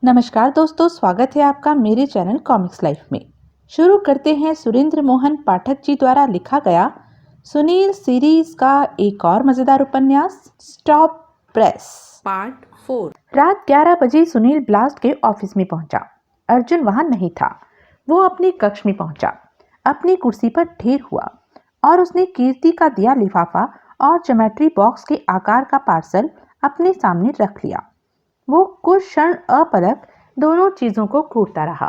नमस्कार दोस्तों, स्वागत है आपका मेरे चैनल कॉमिक्स लाइफ में। शुरू करते हैं सुरेंद्र मोहन पाठक जी द्वारा लिखा गया सुनील सीरीज का एक और मजेदार उपन्यास स्टॉप प्रेस पार्ट 4। रात 11 बजे सुनील ब्लास्ट के ऑफिस में पहुंचा। अर्जुन वहां नहीं था। वो अपने कक्ष में पहुंचा, अपनी कुर्सी पर ढेर हुआ और उसने कीर्ति का दिया लिफाफा और ज्योमेट्री बॉक्स के आकार का पार्सल अपने सामने रख लिया। वो कुछ क्षण अपलक दोनों चीजों को घूरता रहा।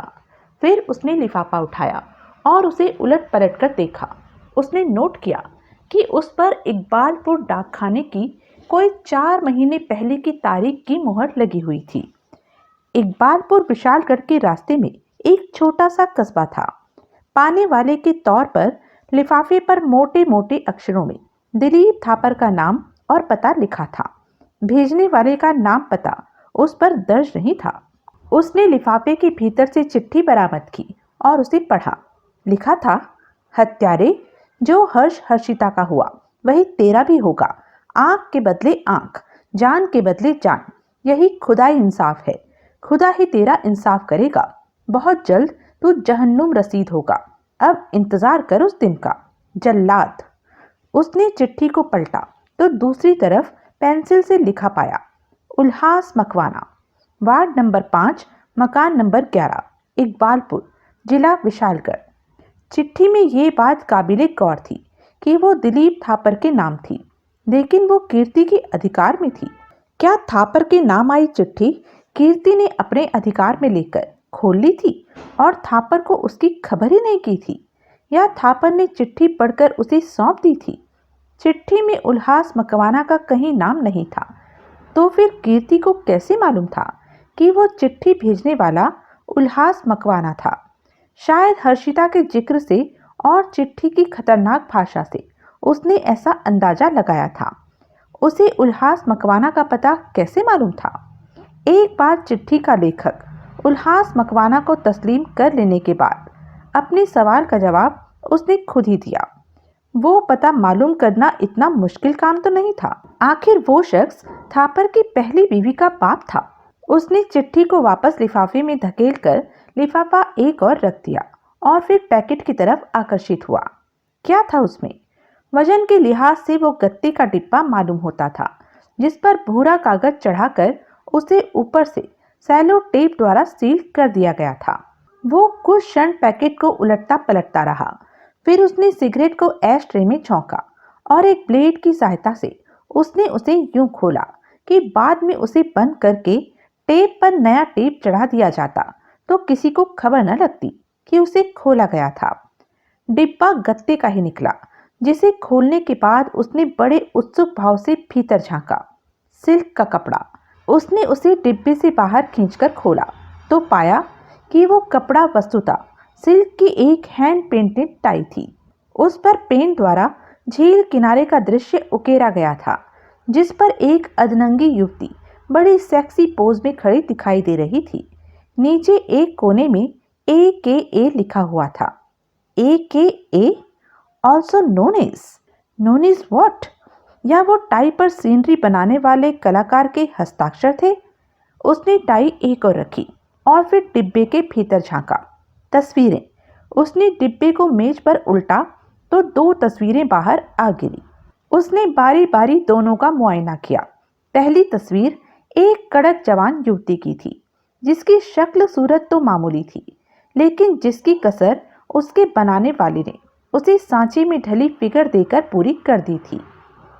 फिर उसने लिफाफा उठाया और उसे उलट पलट कर देखा। उसने नोट किया कि उस पर इकबालपुर डाकखाने की कोई 4 महीने पहले की तारीख की मुहर लगी हुई थी। इकबालपुर विशालगढ़ के रास्ते में एक छोटा सा कस्बा था। पाने वाले के तौर पर लिफाफे पर मोटे मोटे अक्षरों में दिलीप थापर का नाम और पता लिखा था। भेजने वाले का नाम पता उस पर दर्ज नहीं था। उसने लिफाफे के भीतर से चिट्ठी बरामद की और उसे पढ़ा। लिखा था, हत्यारे, जो हर्ष हर्षिता का हुआ वही तेरा भी होगा। आंख के बदले आंख, जान के बदले जान, यही खुदाई इंसाफ है। खुदा ही तेरा इंसाफ करेगा। बहुत जल्द तू जहन्नुम रसीद होगा। अब इंतजार कर उस दिन का। जल्लाद। उसने चिट्ठी को पलटा तो दूसरी तरफ पेंसिल से लिखा पाया, उल्हास मकवाना, वार्ड नंबर 5, मकान नंबर 11, इकबालपुर, जिला विशालगढ़। चिट्ठी में ये बात काबिले गौर थी कि वो दिलीप थापर के नाम थी, लेकिन वो कीर्ति के अधिकार में थी। क्या थापर के नाम आई चिट्ठी कीर्ति ने अपने अधिकार में लेकर खोल ली थी और थापर को उसकी खबर ही नहीं की थी, या थापर ने चिट्ठी पढ़कर उसे सौंप दी थी? चिट्ठी में उल्हास मकवाना का कहीं नाम नहीं था, तो फिर कीर्ति को कैसे मालूम था कि वो चिट्ठी भेजने वाला उल्हास मकवाना था? शायद हर्षिता के जिक्र से और चिट्ठी की खतरनाक भाषा से उसने ऐसा अंदाजा लगाया था। उसे उल्हास मकवाना का पता कैसे मालूम था? एक बार चिट्ठी का लेखक उल्हास मकवाना को तस्लीम कर लेने के बाद अपने सवाल का जवाब उसने खुद ही दिया। वो पता मालूम करना इतना मुश्किल काम तो नहीं था। आखिर वो शख्स थापर की पहली बीवी का बाप था। उसने चिट्ठी को वापस लिफाफे में धकेलकर लिफाफा एक और रख दिया और फिर पैकेट की तरफ आकर्षित हुआ। क्या था उसमें? वजन के लिहाज से वो गत्ते का डिब्बा मालूम होता था, जिस पर भूरा कागज चढ़ाकर उसे ऊपर से सैलो टेप द्वारा सील कर दिया गया था। वो कुछ क्षण पैकेट को उलटता पलटता रहा। फिर उसने सिगरेट को एश ट्रे में झोंका और एक ब्लेड की सहायता से उसने उसे यूं खोला कि बाद में उसे बंद करके टेप पर नया टेप चढ़ा दिया जाता तो किसी को खबर न लगती कि उसे खोला गया था। डिब्बा गत्ते का ही निकला, जिसे खोलने के बाद उसने बड़े उत्सुक भाव से भीतर झांका। सिल्क का कपड़ा। उसने उसे डिब्बे से बाहर खींचकर खोला तो पाया कि वो कपड़ा वस्तुतः सिल्क की एक हैंड पेंटेड टाई थी। उस पर पेन द्वारा झील किनारे का दृश्य उकेरा गया था, जिस पर एक अधनंगी युवती बड़ी सेक्सी पोज में खड़ी दिखाई दे रही थी। नीचे एक कोने में AKA लिखा हुआ था। AKA, also known as what? या वो टाई पर सीनरी बनाने वाले कलाकार के हस्ताक्षर थे? उसने टाई एक और रखी और फिर डिब्बे के भीतर झांका। तस्वीरें। उसने डिब्बे को मेज पर उल्टा तो 2 तस्वीरें बाहर आ गिरी। उसने बारी बारी दोनों का मुआयना किया। पहली तस्वीर एक कड़क जवान युवती की थी, जिसकी शक्ल सूरत तो मामूली थी, लेकिन जिसकी कसर उसके बनाने वाले ने उसे सांचे में ढली फिगर देकर पूरी कर दी थी।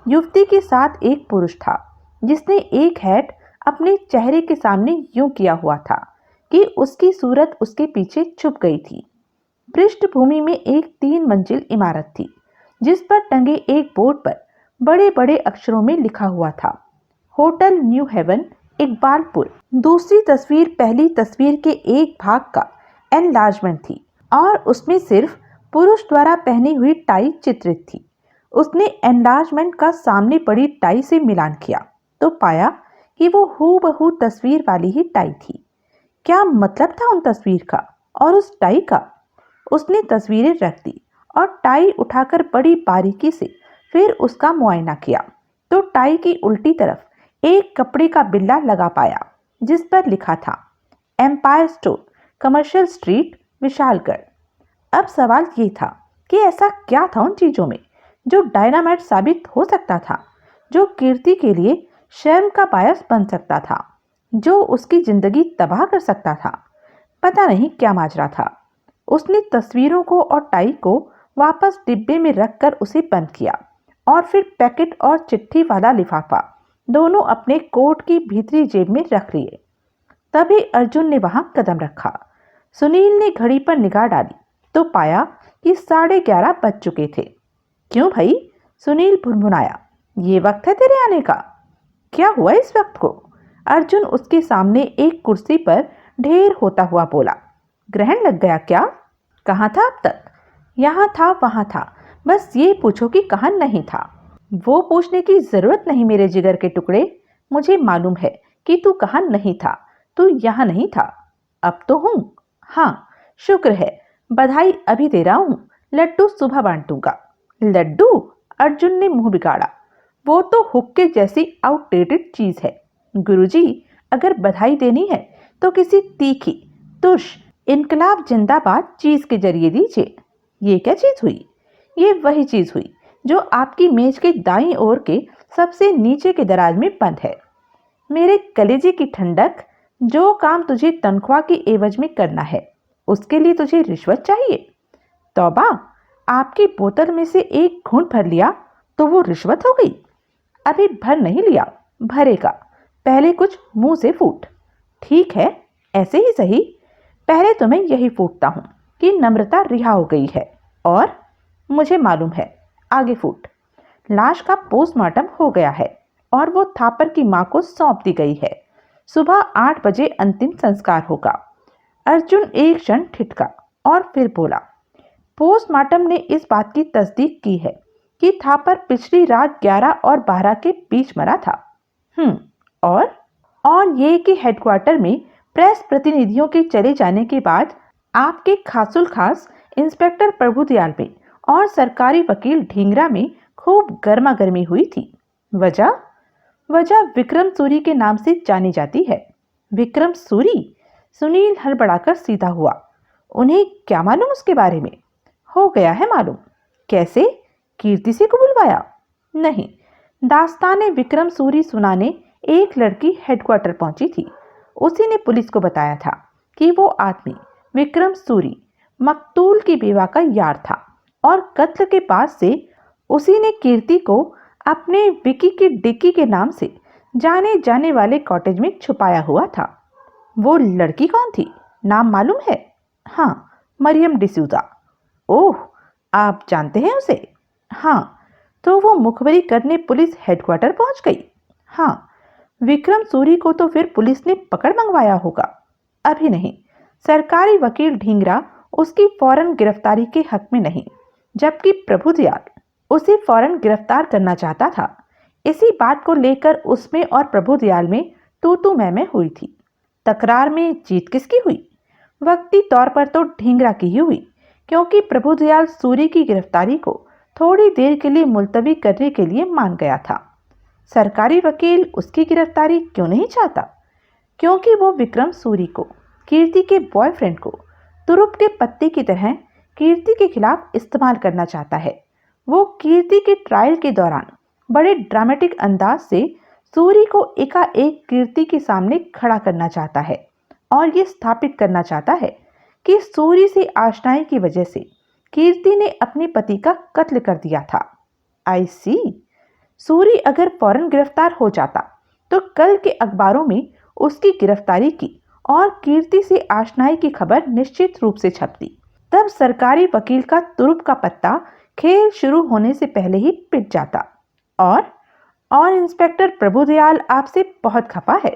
युवती के साथ एक पुरुष था, जिसने एक हैट अपने चेहरे के सामने यूं किया हुआ था कि उसकी सूरत उसके पीछे छुप गई थी। पृष्ठभूमि में एक 3 मंजिल इमारत थी, जिस पर टंगे एक बोर्ड पर बड़े बड़े अक्षरों में लिखा हुआ था, होटल न्यू हेवन, इकबालपुर। दूसरी तस्वीर पहली तस्वीर के एक भाग का एनलार्जमेंट थी और उसमें सिर्फ पुरुष द्वारा पहनी हुई टाई चित्रित थी। उसने एनलार्जमेंट का सामने पड़ी टाई से मिलान किया तो पाया कि वो हूबहू तस्वीर वाली ही टाई थी। क्या मतलब था उन तस्वीर का और उस टाई का? उसने तस्वीरें रख दी और टाई उठाकर बड़ी बारीकी से फिर उसका मुआयना किया तो टाई की उल्टी तरफ एक कपड़े का बिल्ला लगा पाया, जिस पर लिखा था Empire store, commercial street, Vishalgarh. अब सवाल ये था कि ऐसा क्या था उन चीजों में जो डायनामाइट साबित हो सकता था, जो कीर्ति के लिए शर्म का बायस बन सकता था, जो उसकी जिंदगी तबाह कर सकता था। पता नहीं क्या माजरा था। उसने तस्वीरों को और टाई को वापस डिब्बे में रखकर उसे बंद किया और फिर पैकेट और चिट्ठी वाला लिफाफा दोनों अपने कोट की भीतरी जेब में रख लिए। तभी अर्जुन ने वहां कदम रखा। सुनील ने घड़ी पर निगाह डाली तो पाया कि 11:30 बज चुके थे। क्यों भाई? सुनील भुनभुनाया। ये वक्त है तेरे आने का? क्या हुआ इस वक्त को? अर्जुन उसके सामने एक कुर्सी पर ढेर होता हुआ बोला। ग्रहण लग गया क्या? कहाँ था अब तक? यहाँ था, वहां था, बस ये पूछो कि कहाँ नहीं था। वो पूछने की जरूरत नहीं मेरे जिगर के टुकड़े। मुझे मालूम है कि तू कहाँ नहीं था। तू यहाँ नहीं था। अब तो हूँ। हाँ, शुक्र है। बधाई अभी दे रहा हूँ। लड्डू सुबह बांटूंगा। लड्डू? अर्जुन ने मुंह बिगाड़ा। वो तो हुक्के जैसी आउटडेटेड चीज है। गुरुजी, अगर बधाई देनी है तो किसी तीखी, तुर्श, इनकलाब जिंदाबाद चीज के जरिए दीजिए। ये क्या चीज हुई? ये वही चीज हुई जो आपकी मेज के दाईं ओर के सबसे नीचे के दराज में बंद है। मेरे कलेजे की ठंडक, जो काम तुझे तनख्वाह की एवज में करना है, उसके लिए तुझे रिश्वत चाहिए? तौबा, आपकी बोतल में से एक घूंट भर लिया तो वो रिश्वत हो गई? अभी भर नहीं लिया, भरेगा। पहले कुछ मुंह से फूट। ठीक है, ऐसे ही सही। पहले तुम्हें यही फूटता हूं कि नम्रता रिहा हो गई है। और मुझे मालूम है, आगे फूट। लाश का पोस्टमार्टम हो गया है और वो थापर की मां को सौंप दी गई है। सुबह 8 बजे अंतिम संस्कार होगा। अर्जुन एक क्षण ठिठका और फिर बोला। पोस्टमार्टम ने इस बात की तस्दीक की है कि थापर पिछली रात 11 और 12 के बीच मरा था। और ये कि हेडक्वार्टर में प्रेस प्रतिनिधियों के चले जाने के बाद आपके खासुल खास इंस्पेक्टर प्रभुदयाल में और सरकारी वकील ढींगरा में खूब गर्मा गर्मी हुई थी। वजह विक्रम सूरी के नाम से जानी जाती है। विक्रम सूरी? सुनील हड़बड़ाकर सीधा हुआ। उन्हें क्या मालूम उसके बारे में? हो गया है मालूम। कैसे? कीर्ति से को बुलवाया? नहीं, दास्ताने विक्रम सूरी सुनाने एक लड़की हेडक्वार्टर पहुंची थी। उसी ने पुलिस को बताया था कि वो आदमी विक्रम सूरी मकतूल की बेवा का यार था और कत्ल के बाद से उसी ने कीर्ति को अपने विकी की डिक्की के नाम से जाने जाने वाले कॉटेज में छुपाया हुआ था। वो लड़की कौन थी? नाम मालूम है? हाँ, मरियम डिसूजा। ओह, आप जानते हैं उसे? हाँ। तो वो मुखबरी करने पुलिस हेडक्वार्टर पहुंच गई? हाँ। विक्रम सूरी को तो फिर पुलिस ने पकड़ मंगवाया होगा? अभी नहीं। सरकारी वकील ढींगरा उसकी फौरन गिरफ्तारी के हक में नहीं, जबकि प्रभुदयाल उसे फौरन गिरफ्तार करना चाहता था। इसी बात को लेकर उसमें और प्रभुदयाल में तू मैं हुई थी। तकरार में जीत किसकी हुई? वक्ती तौर पर तो ढींगरा की ही हुई, क्योंकि प्रभुदयाल सूरी की गिरफ्तारी को थोड़ी देर के लिए मुलतवी करने के लिए मान गया था। सरकारी वकील उसकी गिरफ्तारी क्यों नहीं चाहता? क्योंकि वो विक्रम सूरी को, कीर्ति के बॉयफ्रेंड को, तुरुप के पत्ते की तरह कीर्ति के खिलाफ इस्तेमाल करना चाहता है। वो कीर्ति के ट्रायल के दौरान बड़े ड्रामेटिक अंदाज से सूरी को एकाएक कीर्ति के सामने खड़ा करना चाहता है और ये स्थापित करना चाहता है कि सूरी से आशनाई की वजह से कीर्ति ने अपने पति का कत्ल कर दिया था। आई सी। सूरी अगर फौरन गिरफ्तार हो जाता तो कल के अखबारों में उसकी गिरफ्तारी की और कीर्ति से आशनाई की खबर निश्चित रूप से छपती। तब सरकारी वकील का तुरुप का पत्ता खेल शुरू होने से पहले ही पिट जाता। और इंस्पेक्टर प्रभुदयाल आपसे बहुत खफा है।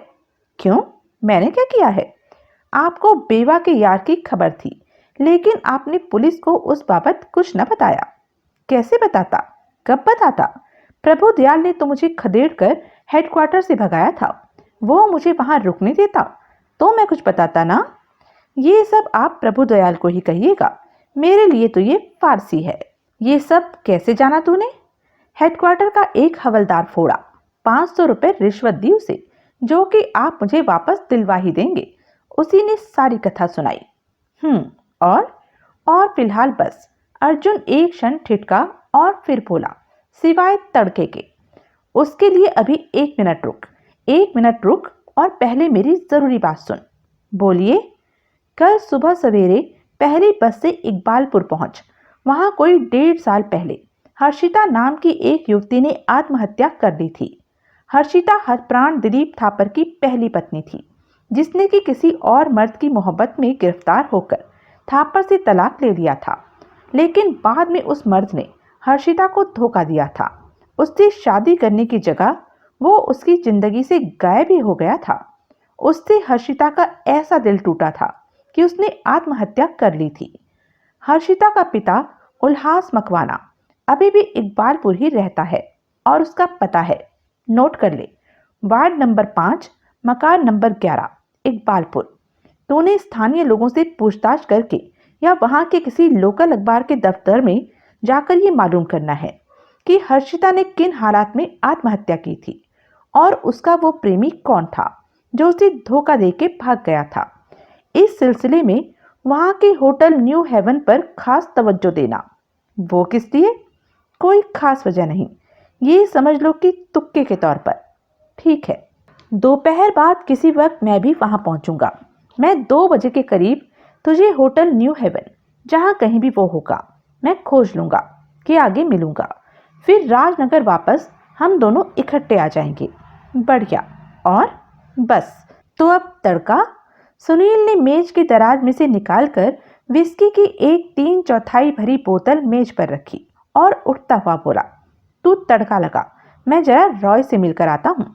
क्यों? मैंने क्या किया है? आपको बेवा के यार की खबर थी, लेकिन आपने पुलिस को उस बाबत कुछ न बताया। कैसे बताता? कब बताता? प्रभुदयाल ने तो मुझे खदेड़कर हेडक्वार्टर से भगाया था। वो मुझे वहां रुकने देता तो मैं कुछ बताता ना। ये सब आप प्रभुदयाल को ही कहिएगा, मेरे लिए तो ये फारसी है। ये सब कैसे जाना तूने? हेडक्वार्टर का एक हवलदार फोड़ा, 500 रुपए रिश्वत दी उसे, जो कि आप मुझे वापस दिलवा ही देंगे। उसी ने सारी कथा सुनाई। और और फिलहाल बस। अर्जुन एक क्षण ठिठका और फिर बोला, सिवाय तड़के के। उसके लिए अभी 1 मिनट रुक और पहले मेरी जरूरी बात सुन। बोलिए। कल सुबह सवेरे पहली बस से इकबालपुर पहुंच। वहां कोई 1.5 साल पहले हर्षिता नाम की एक युवती ने आत्महत्या कर ली थी। हर्षिता हरप्राण दिलीप थापर की पहली पत्नी थी, जिसने कि किसी और मर्द की मोहब्बत में गिरफ्तार होकर थापर से तलाक ले लिया था। लेकिन बाद में उस मर्द ने हर्षिता को धोखा दिया था। उससे शादी करने की जगह वो उसकी जिंदगी से गायब ही हो गया था। उससे हर्षिता का ऐसा दिल टूटा था कि उसने आत्महत्या कर ली थी। हर्षिता का पिता उल्हास मकवाना अभी भी इकबालपुर ही रहता है और उसका पता है, नोट कर ले, वार्ड नंबर 5, मकान नंबर 11, इकबालपुर। तूने स्थानीय लोगों से पूछताछ करके या वहां के किसी लोकल अखबार के दफ्तर में जाकर ये मालूम करना है कि हर्षिता ने किन हालात में आत्महत्या की थी और उसका वो प्रेमी कौन था जो उसे धोखा देके भाग गया था। इस सिलसिले में वहां के होटल न्यू हेवन पर खास तवज्जो देना। वो किस लिए? कोई खास वजह नहीं, ये समझ लो कि तुक्के के तौर पर। ठीक है, दोपहर बाद किसी वक्त मैं भी वहां पहुंचूंगा। मैं 2 बजे के करीब तुझे होटल न्यू हेवन, जहां कहीं भी वो होगा, मैं खोज लूंगा कि आगे मिलूंगा। फिर राजनगर वापस हम दोनों इकट्ठे आ जाएंगे। बढ़िया। और बस। तो अब तड़का। सुनील ने मेज के दराज में से निकालकर विस्की की एक 3/4 भरी बोतल मेज पर रखी और उठता हुआ बोला, तू तड़का लगा, मैं जरा रॉय से मिलकर आता हूँ।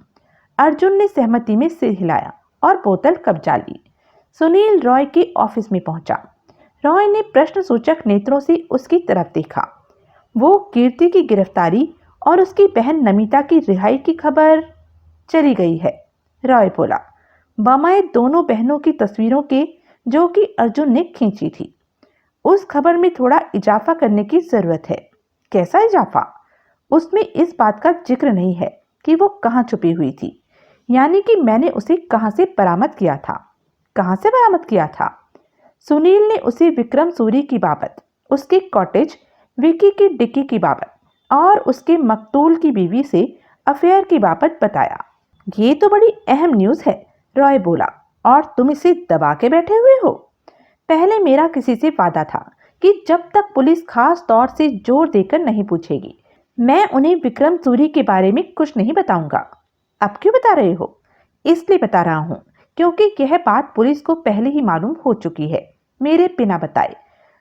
अर्जुन ने सहमति में सिर हिलाया और बोतल कब्जा ली। सुनील रॉय के ऑफिस में पहुंचा। रॉय ने प्रश्नसूचक नेत्रों से उसकी तरफ देखा। वो कीर्ति की गिरफ्तारी और उसकी बहन नमिता की रिहाई की खबर चली गई है, रॉय बोला, बमाए दोनों बहनों की तस्वीरों के, जो कि अर्जुन ने खींची थी। उस खबर में थोड़ा इजाफा करने की जरूरत है। कैसा इजाफा? उसमें इस बात का जिक्र नहीं है कि वो कहाँ छुपी हुई थी, यानी कि मैंने उसे कहाँ से बरामद किया था। कहाँ से बरामद किया था? सुनील ने उसे विक्रम सूरी की बाबत, उसके कॉटेज विकी की डिक्की की बाबत और उसके मकतूल की बीवी से अफेयर की बाबत बताया। ये तो बड़ी अहम न्यूज़ है, रॉय बोला, और तुम इसे दबा के बैठे हुए हो। पहले मेरा किसी से वादा था कि जब तक पुलिस खास तौर से जोर देकर नहीं पूछेगी, मैं उन्हें विक्रम सूरी के बारे में कुछ नहीं बताऊंगा। अब क्यों बता रहे हो? इसलिए बता रहा हूँ क्योंकि यह बात पुलिस को पहले ही मालूम हो चुकी है, मेरे बिना बताए।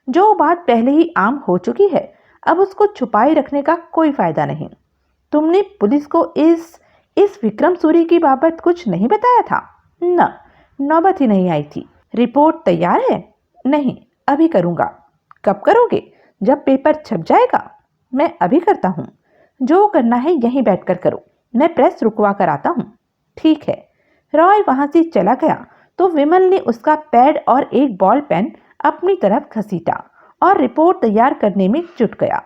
जो बात पहले ही आम हो चुकी है, अब उसको छुपाए रखने का कोई फायदा नहीं। तुमने पुलिस को इस विक्रम सूरी की बाबत कुछ नहीं बताया था? न, नौबत ही नहीं आई थी। रिपोर्ट तैयार है? नहीं, अभी करूंगा। कब करोगे? जब पेपर छप जाएगा। मैं अभी करता हूँ। जो करना है यहीं बैठकर करो, मैं प्रेस रुकवा कर आता हूँ। ठीक है। रॉय वहां से चला गया तो विमल ने उसका पैड और एक बॉल पेन अपनी तरफ घसीटा और रिपोर्ट तैयार करने में जुट गया।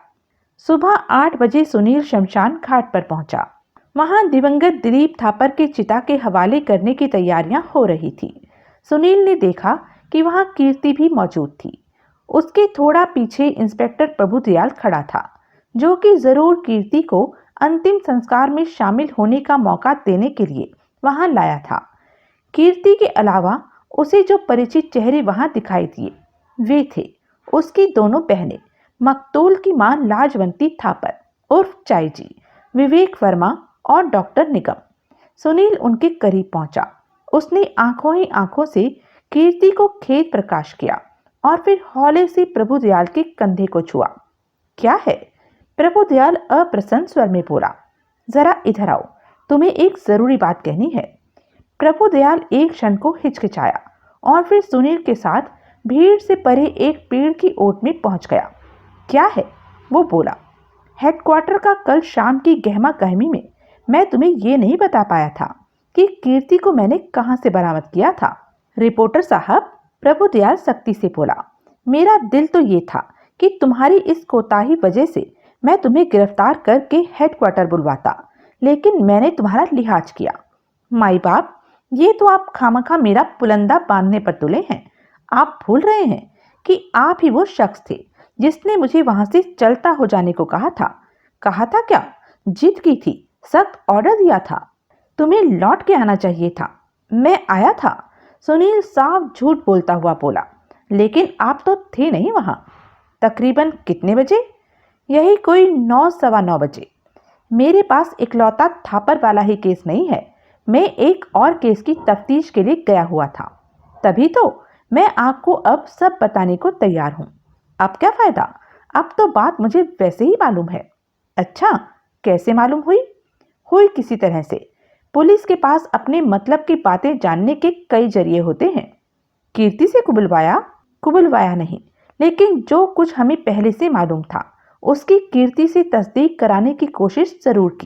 सुबह 8 बजे सुनील शमशान घाट पर पहुंचा। वहां दिवंगत दिलीप थापर के चिता के हवाले करने की तैयारियां हो रही थी। सुनील ने देखा कि वहां कीर्ति भी मौजूद थी। उसके थोड़ा पीछे इंस्पेक्टर प्रभुदयाल खड़ा था, जो कि जरूर कीर्ति को अंतिम संस्कार में शामिल होने का मौका देने के लिए वहां लाया था। कीर्ति के अलावा उसे जो परिचित चेहरे वहां दिखाई दिए वे थे उसकी दोनों बहनें, मकतूल की मां लाजवंती थापर उर्फ चाई जी, विवेक वर्मा और डॉक्टर निगम। सुनील उनके करीब पहुंचा। उसने आंखों ही आंखों से कीर्ति को खेद प्रकाश किया और फिर हौले से प्रभुदयाल के कंधे को छुआ। क्या है? प्रभुदयाल अप्रसन्न स्वर में बोला, जरा इधर आओ, तुम्हें एक जरूरी बात कहनी है। प्रभुदयाल एक क्षण को हिचकिचाया और फिर सुनील के साथ भीड़ से परे एक पेड़ की ओट में पहुंच गया। क्या है? वो बोला, हेडक्वार्टर का कल शाम की गहमा गहमी में मैं तुम्हें ये नहीं बता पाया था कि कीर्ति को मैंने कहां से बरामद किया था। रिपोर्टर साहब, प्रभुदयाल सख्ती से बोला, मेरा दिल तो ये था कि तुम्हारी इस कोताही वजह से मैं तुम्हें गिरफ्तार करके हेडक्वार्टर बुलवाता, लेकिन मैंने तुम्हारा लिहाज किया। माई बाप, ये तो आप खामखा मेरा पुलंदा बांधने पर तुले हैं। आप भूल रहे हैं कि आप ही वो शख्स थे जिसने मुझे वहां से चलता हो जाने को कहा था। कहा था क्या? जिद की थी, सख्त ऑर्डर दिया था। तुम्हें लौट के आना चाहिए था। मैं आया था। सुनील साफ झूठ बोलता हुआ बोला। लेकिन आप तो थे नहीं वहां। तकरीबन कितने बजे? यही कोई 9 सवा 9 बजे। मेरे पास इकलौता थापर वाला ही केस नहीं है। मैं एक और केस की तफ्तीश के लिए गया हुआ था। तभी तो मैं आपको अब सब बताने को तैयार हूं। अब क्या फायदा? अब तो बात मुझे वैसे ही मालूम है। अच्छा, कैसे मालूम हुई? हुई किसी तरह से। पुलिस के पास अपने मतलब की बातें जानने के कई जरिए होते हैं। कीर्ति से कुबुलवाया? कुबुलवाया नहीं, लेकिन जो कुछ हमें पहले से मालूम था उसकी कीर्ति से तस्दीक कराने की कोशिश जरूर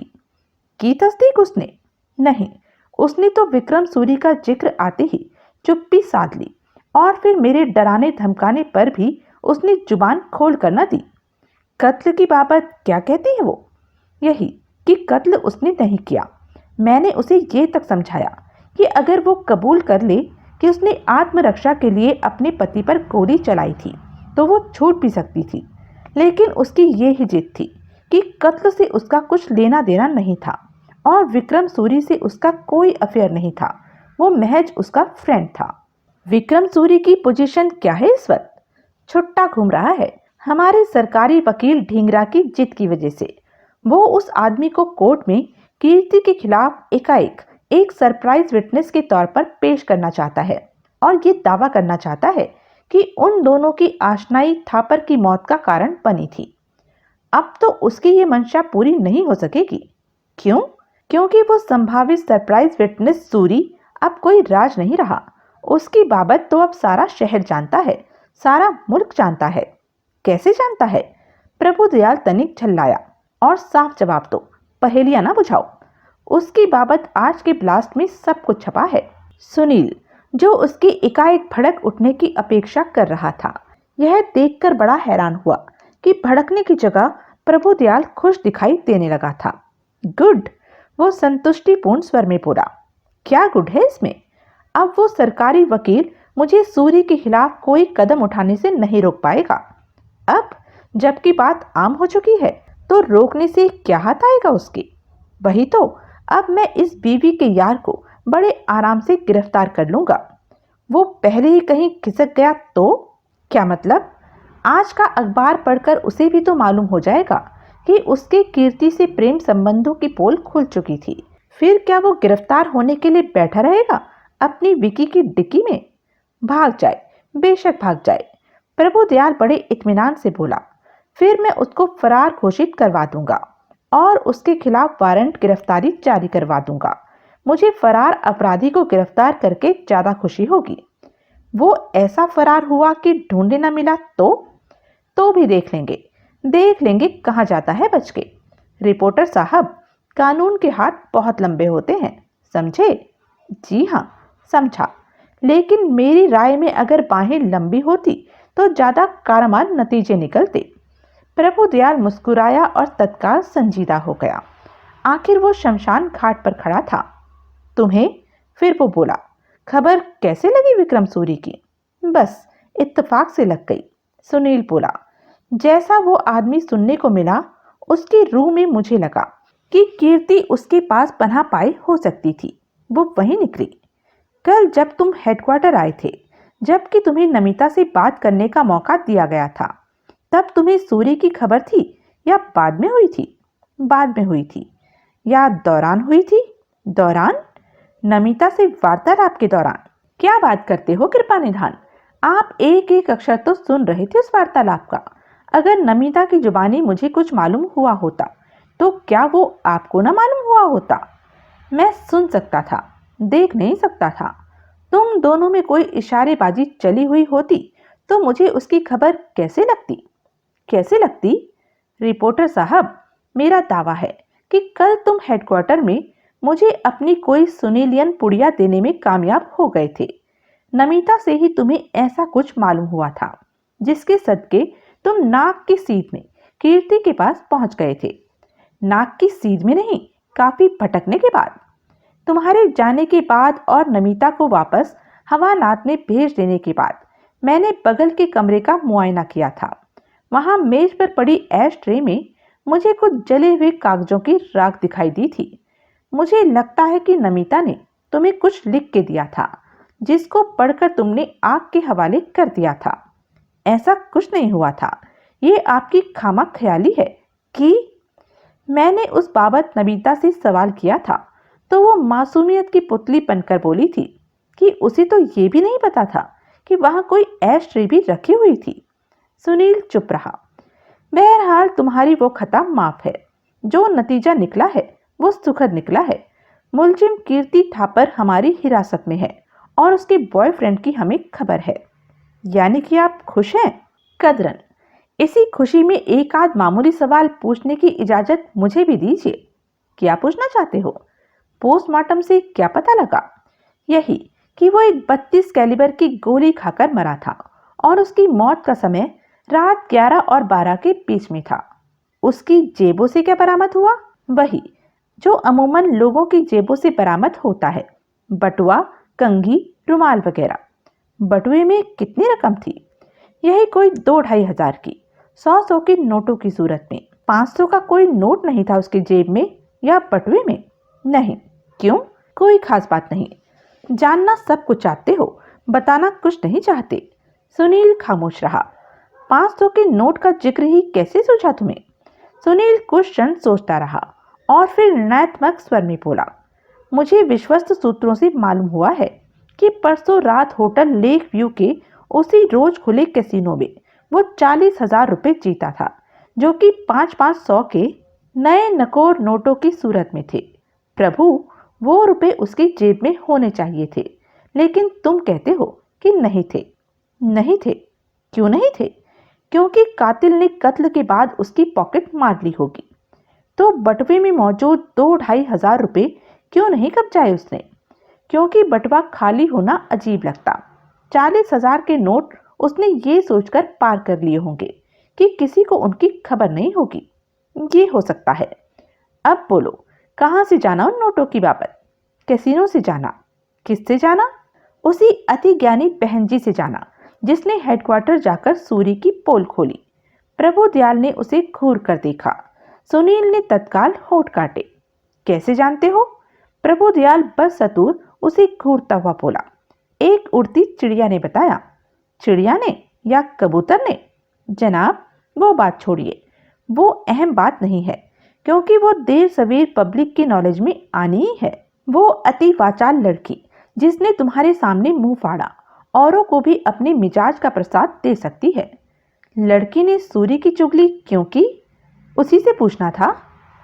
की तस्दीक उसने? नहीं, उसने तो विक्रम सूरी का जिक्र आते ही चुप्पी साध ली और फिर मेरे डराने धमकाने पर भी उसने जुबान खोल कर न दी। कत्ल की बाबत क्या कहती है वो? यही कि कत्ल उसने नहीं किया। मैंने उसे ये तक समझाया कि अगर वो कबूल कर ले कि उसने आत्मरक्षा के लिए अपने पति पर गोली चलाई थी तो वो छूट भी सकती थी। लेकिन उसकी ये ही जिद थी कि कत्ल से उसका कुछ लेना देना नहीं था और विक्रम सूरी से उसका कोई अफेयर नहीं था। वो महज उसका फ्रेंड था। विक्रम सूरी की पोजीशन क्या है इस वक्त? छुट्टा घूम रहा है हमारे सरकारी वकील ढींगरा की जिद की वजह से। वो उस आदमी को कोर्ट में कीर्ति के खिलाफ एकाएक एक सरप्राइज विटनेस के तौर पर पेश करना चाहता है और ये दावा करना चाहता है कि उन दोनों की आशनाई थापर की मौत का कारण बनी थी। अब तो उसकी ये मंशा पूरी नहीं हो सकेगी। क्यों? क्योंकि वो संभावित सरप्राइज विटनेस सूरी अब कोई राज नहीं रहा। उसकी बाबत तो अब सारा शहर जानता है, सारा मुल्क जानता है। कैसे जानता है? प्रभु दयाल तनिक झल्लाया। और साफ जवाब दो, पहेलियां ना बुझाओ। उसकी बाबत आज के ब्लास्ट में सब कुछ छपा है। सुनील, जो उसकी एकाएक भड़क उठने की अपेक्षा कर रहा था, यह देखकर बड़ा हैरान हुआ कि भड़कने की जगह प्रभु दयाल खुश दिखाई देने लगा था। गुड, वो संतुष्टिपूर्ण स्वर में बोला। क्या गुड है इसमें? अब वो सरकारी वकील मुझे सूरी के खिलाफ कोई कदम उठाने से नहीं रोक पाएगा। अब जबकि बात आम हो चुकी है तो रोकने से क्या हाथ आएगा उसके? वही तो, अब मैं इस बीवी के यार को बड़े आराम से गिरफ्तार कर लूंगा। वो पहले ही कहीं खिसक गया तो? क्या मतलब? आज का अखबार पढ़कर उसे भी तो मालूम हो जाएगा कि उसके कीर्ति से प्रेम संबंधों की पोल खुल चुकी थी। फिर क्या वो गिरफ्तार होने के लिए बैठा रहेगा अपनी विकी की डिक्की में? भाग जाए, बेशक भाग जाए। प्रभु दयाल बड़े इत्मीनान से बोला। फिर मैं उसको फरार घोषित करवा दूंगा और उसके खिलाफ वारंट गिरफ्तारी जारी करवा दूंगा। मुझे फरार अपराधी को गिरफ्तार करके ज्यादा खुशी होगी। वो ऐसा फरार हुआ कि ढूंढे न मिला तो भी देख लेंगे कहाँ जाता है बच के। रिपोर्टर साहब, कानून के हाथ बहुत लंबे होते हैं, समझे? जी हाँ, समझा। लेकिन मेरी राय में अगर बाहें लंबी होती तो ज्यादा कारगर नतीजे निकलते। प्रभु दयाल मुस्कुराया और तत्काल संजीदा हो गया। आखिर वो शमशान घाट पर खड़ा था। तुम्हें? फिर वो बोला। खबर कैसे लगी विक्रम सूरी की? बस इत्तेफाक से लग गई। सुनील बोला। जैसा वो आदमी सुनने को मिला उसकी रूह में मुझे लगा कि कीर्ति उसके पास पनाह पाए हो सकती थी। वो वहीं निकली। कल जब तुम हेडक्वार्टर आए थे, जबकि तुम्हें नमिता से बात करने का मौका दिया गया था, तब तुम्हें सूरी की खबर थी या बाद में हुई थी? बाद में हुई थी। या दौरान हुई थी? दौरान? नमिता से वार्तालाप के दौरान? क्या बात करते हो कृपा निधान? आप एक एक अक्षर तो सुन रहे थे उस वार्तालाप का। अगर नमिता की जुबानी मुझे कुछ मालूम हुआ होता तो क्या वो आपको न मालूम हुआ होता? मैं सुन सकता था, देख नहीं सकता था। तुम दोनों में कोई इशारेबाजी चली हुई होती तो मुझे उसकी खबर कैसे लगती? कैसे लगती? रिपोर्टर साहब, मेरा दावा है कि कल तुम हेडक्वार्टर में मुझे अपनी कोई सुनीलियन पुड़िया देने में कामयाब हो गए थे। नमिता से ही तुम्हें ऐसा कुछ मालूम हुआ था जिसके सदके तुम नाक की सीध में कीर्ति के पास पहुंच गए थे। नाक की सीध में नहीं, काफी भटकने के बाद। तुम्हारे जाने के बाद और नमिता को वापस हवालात में भेज देने के बाद मैंने बगल के कमरे का मुआयना किया था। वहां मेज पर पड़ी ऐश ट्रे में मुझे कुछ जले हुए कागजों की राख दिखाई दी थी। मुझे लगता है कि नमिता ने तुम्हें कुछ लिख के दिया था, जिसको पढ़कर तुमने आग के हवाले कर दिया था। ऐसा कुछ नहीं हुआ था, ये आपकी खामख्याली है कि मैंने उस बाबत नमिता से सवाल किया था तो वो मासूमियत की पुतली बनकर बोली थी कि उसे तो ये भी नहीं पता था कि वहां कोई ऐश ट्रे भी रखी हुई थी। सुनील चुप रहा। बहरहाल तुम्हारी वो खता माफ है। जो नतीजा निकला है वो सुखद निकला है। मुलजिम कीर्ति थापर हमारी हिरासत में है और उसके बॉयफ्रेंड की हमें खबर है। यानी कि आप खुश हैं? कदरन, इसी खुशी में एक आध मामूली सवाल पूछने की इजाजत मुझे भी दीजिए। क्या पूछना चाहते हो? पोस्टमार्टम से क्या पता लगा? यही कि वो एक 32 कैलिबर की गोली खाकर मरा था और उसकी मौत का समय रात 11 और 12 के बीच में था। उसकी जेबों से क्या बरामद हुआ? वही जो अमूमन लोगों की जेबों से बरामद होता है, बटुआ, कंघी, रुमाल वगैरह। बटुए में कितनी रकम थी? यही कोई 2-2.5 हजार की, 100 के नोटों की सूरत में। 500 का कोई नोट नहीं था उसकी जेब में या बटुए में? नहीं। क्यों? कोई खास बात नहीं। जानना सब कुछ चाहते हो, बताना कुछ नहीं चाहते। सुनील खामोश रहा। 500 के नोट का जिक्र ही कैसे सूझा तुम्हें? सुनील कुछ क्षण सोचता रहा और फिर निर्णयात्मक स्वर में बोला, मुझे विश्वस्त सूत्रों से मालूम हुआ है कि परसों रात होटल लेक व्यू के उसी रोज खुले कैसीनो में वो 40,000 रुपए जीता था, जो कि 5-500 के नए नकोर नोटों की सूरत में थे। प्रभु, वो रुपए उसकी जेब में होने चाहिए थे, लेकिन तुम कहते हो कि नहीं थे। नहीं थे? क्यों नहीं थे? क्योंकि कातिल ने कत्ल के बाद उसकी पॉकेट मार ली होगी। तो बटुए में मौजूद 2-2.5 हजार रुपए क्यों नहीं कब्जाए उसने? क्योंकि बटुआ खाली होना अजीब लगता। 40,000 के नोट उसने ये सोचकर पार कर लिए होंगे कि किसी को उनकी खबर नहीं होगी। ये हो सकता है। अब बोलो, कहाँ से जाना उन नोटों की बाबत? कैसीनो से जाना। किससे जाना? उसी अति ज्ञानी बहन जी से जाना, जिसने हेडक्वार्टर जाकर सूरी की पोल खोली। प्रभु दयाल ने उसे घूर कर देखा। सुनील ने तत्काल होठ काटे। कैसे जानते हो? प्रभु दयाल बस सतूर उसे घूरता हुआ बोला, एक उड़ती चिड़िया ने बताया। चिड़िया ने या कबूतर ने? जनाब, वो बात छोड़िए, वो अहम बात नहीं है, क्योंकि वो देर सवेर पब्लिक की नॉलेज में आनी ही है। वो अति वाचाल लड़की जिसने तुम्हारे सामने मुंह फाड़ा, औरों को भी अपने मिजाज का प्रसाद दे सकती है। लड़की ने सूरी की चुगली क्यों की? उसी से पूछना था।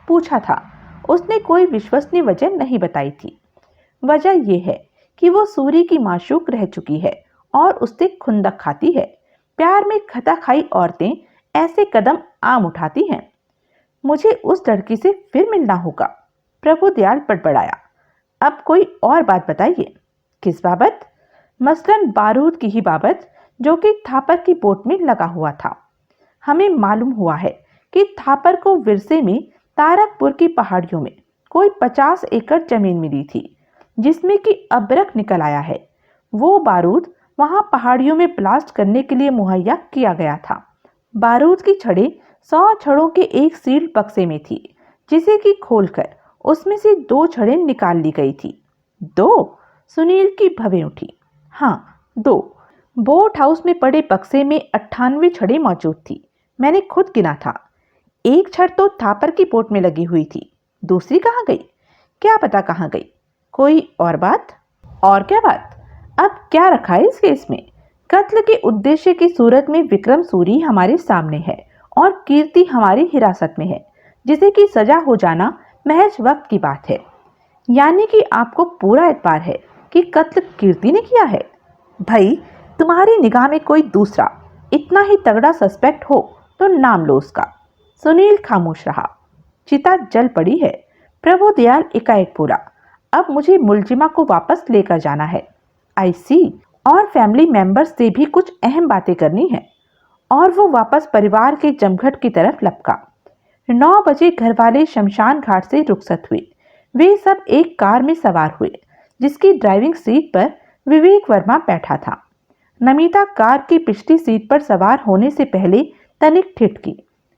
पूछा था, उसने कोई विश्वसनीय वजह नहीं बताई थी। वजह यह है कि वो सूरी की माशूक रह चुकी है और उससे खुंदक खाती है। प्यार में खता खाई औरतें ऐसे कदम आम उठाती हैं। मुझे उस लड़की से फिर मिलना होगा। प्रभु दयाल बड़बड़ाया। अब कोई और बात बताइए। किस बाबत? मसलन बारूद की ही बाबत, जो कि थापर की बोट में लगा हुआ था। हमें मालूम हुआ है कि थापर को विरसे में तारकपुर की पहाड़ियों में कोई 50 एकड़ जमीन मिली थी, जिसमें कि अबरख निकल आया है। वो बारूद वहां पहाड़ियों में ब्लास्ट करने के लिए मुहैया किया गया था। बारूद की छड़ें 100 छड़ों के एक सील्ड बक्से में थी, जिसे कि खोलकर उसमें से 2 छड़ें निकाल ली गई थी। 2? सुनील की भवें उठी। हाँ, 2। बोट हाउस में पड़े बक्से में 98 छड़ें मौजूद थी। मैंने खुद गिना था। एक छड़ तो थापर की बोट में लगी हुई थी। दूसरी कहाँ गई? क्या पता कहाँ गई। कोई और बात? और क्या बात? अब क्या रखा है इस केस में? कत्ल के उद्देश्य की सूरत में विक्रम सूरी हमारे सामने है और कीर्ति हमारी हिरासत में है, जिसे कि सजा हो जाना महज वक्त की बात है। यानी कि आपको पूरा एतबार है कि कत्ल कीर्ति ने किया है। भाई, तुम्हारी निगाह में कोई दूसरा इतना ही तगड़ा सस्पेक्ट हो तो नाम लो उसका। सुनील खामोश रहा। चिता जल पड़ी है। प्रभु दयाल एकाएक बोला, अब मुझे मुलजिमा को वापस लेकर जाना है। आई सी, और फैमिली मेंबर्स से भी कुछ अहम बातें करनी है। और वो वापस परिवार के जमघट की तरफ लपका। 9 बजे घर वाले शमशान घाट से रुखसत हुए। वे सब एक कार में सवार हुए जिसकी ड्राइविंग सीट पर विवेक वर्मा बैठा था। नमिता कार की पिछली सीट पर सवार होने से पहले तनिक ठिठकी।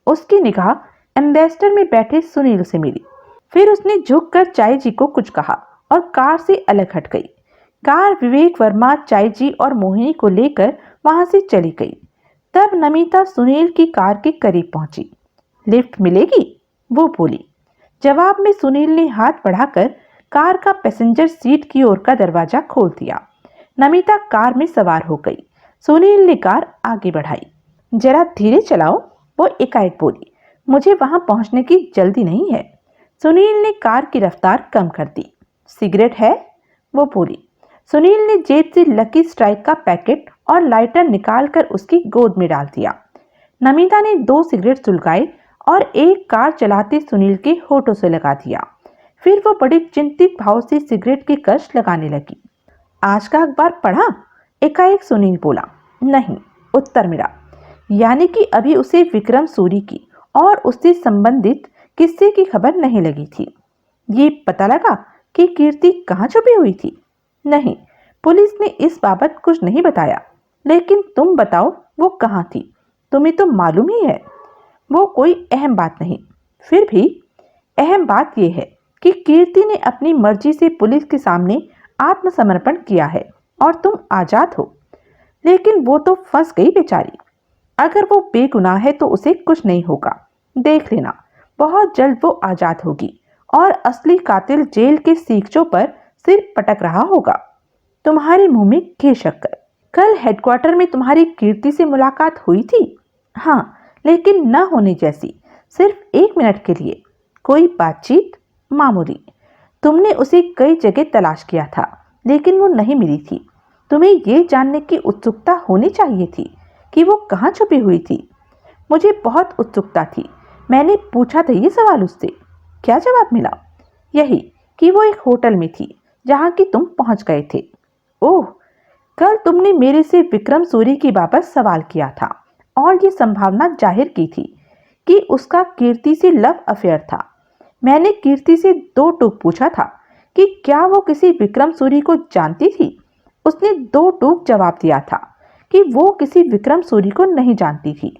उसकी निगाह एम्बेसडर में बैठे सुनील से मिली। फिर उसने झुककर चाय जी को कुछ कहा और कार से अलग हट गई। कार विवेक वर्मा, चाय जी और मोहिनी को लेकर वहां से चली गई। तब नमिता सुनील की कार के करीब पहुंची। लिफ्ट मिलेगी? वो बोली। जवाब में सुनील ने हाथ बढ़ाकर कार का पैसेंजर सीट की ओर का दरवाजा खोल दिया। नमिता कार में सवार हो गई। सुनील ने कार आगे बढ़ाई। जरा धीरे चलाओ, वो एकाएक बोली। मुझे वहां पहुंचने की जल्दी नहीं है। सुनील ने कार की रफ्तार कम कर दी। सिगरेट है? वो बोली। सुनील ने जेब से लकी स्ट्राइक का पैकेट और लाइटर निकालकर उसकी गोद में डाल दिया। नमिता ने 2 सिगरेट सुलगाए और एक कार चलाते सुनील के होठों से लगा दिया। फिर वो बड़े चिंतित भाव से सिगरेट की कश लगाने लगी। आज का अखबार पढ़ा? एकाएक सुनील बोला। नहीं, उत्तर मिला। यानी कि अभी उसे विक्रम सूरी की और उससे संबंधित किस्से की खबर नहीं लगी थी। ये पता लगा कि कीर्ति कहाँ छुपी हुई थी? नहीं, पुलिस ने इस बाबत कुछ नहीं बताया। लेकिन तुम बताओ, वो कहाँ थी? तुम्हें तो मालूम ही है। वो कोई अहम बात नहीं। फिर भी अहम बात यह है कि कीर्ति ने अपनी मर्जी से पुलिस के सामने आत्मसमर्पण किया है और तुम आजाद हो। लेकिन वो तो फंस गई बेचारी। अगर वो बेगुनाह है तो उसे कुछ नहीं होगा। देख लेना, बहुत जल्द वो आजाद होगी और असली कातिल जेल के सीखचों पर सिर पटक रहा होगा। तुम्हारे मुंह में घी शक्कर। कल हेडक्वार्टर में तुम्हारी कीर्ति से मुलाकात हुई थी? हाँ, लेकिन न होने जैसी। सिर्फ 1 मिनट के लिए। कोई बातचीत? मामूली। तुमने उसे कई जगह तलाश किया था, लेकिन वो नहीं मिली थी। तुम्हें ये जानने की उत्सुकता होनी चाहिए थी कि वो कहाँ छुपी हुई थी। मुझे बहुत उत्सुकता थी। मैंने पूछा था ये सवाल उससे। क्या जवाब मिला? यही कि वो एक होटल में थी जहाँ की तुम पहुँच गए थे। ओह, कल तुमने मेरे से विक्रम सूरी की बाबत सवाल किया था और ये संभावना जाहिर की थी कि उसका कीर्ति से लव अफेयर था। मैंने कीर्ति से 2 टूक पूछा था कि क्या वो किसी विक्रम सूरी को जानती थी। उसने 2 टूक जवाब दिया था कि वो किसी विक्रम सूरी को नहीं जानती थी।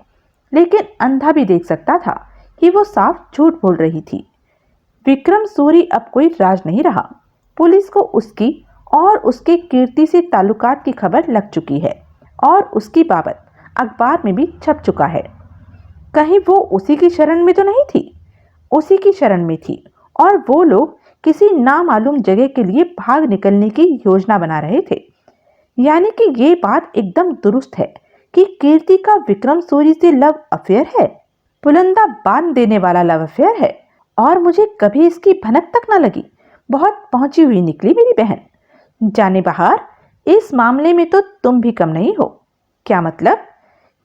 लेकिन अंधा भी देख सकता था कि वो साफ झूठ बोल रही थी। विक्रम सूरी अब कोई राज नहीं रहा। पुलिस को उसकी और उसके कीर्ति से ताल्लुकात की खबर लग चुकी है और उसकी बाबत अखबार में भी छप चुका है। कहीं वो उसी की शरण में तो नहीं थी? उसी की शरण में थी और वो लोग किसी नामालूम जगह के लिए भाग निकलने की योजना बना रहे थे। यानी कि ये बात एकदम दुरुस्त है कि कीर्ति का विक्रम सूरी से लव अफेयर है। पुलंदा बांध देने वाला लव अफेयर है और मुझे कभी इसकी भनक तक न लगी। बहुत पहुंची हुई निकली मेरी बहन। जाने बाहर, इस मामले में तो तुम भी कम नहीं हो। क्या मतलब?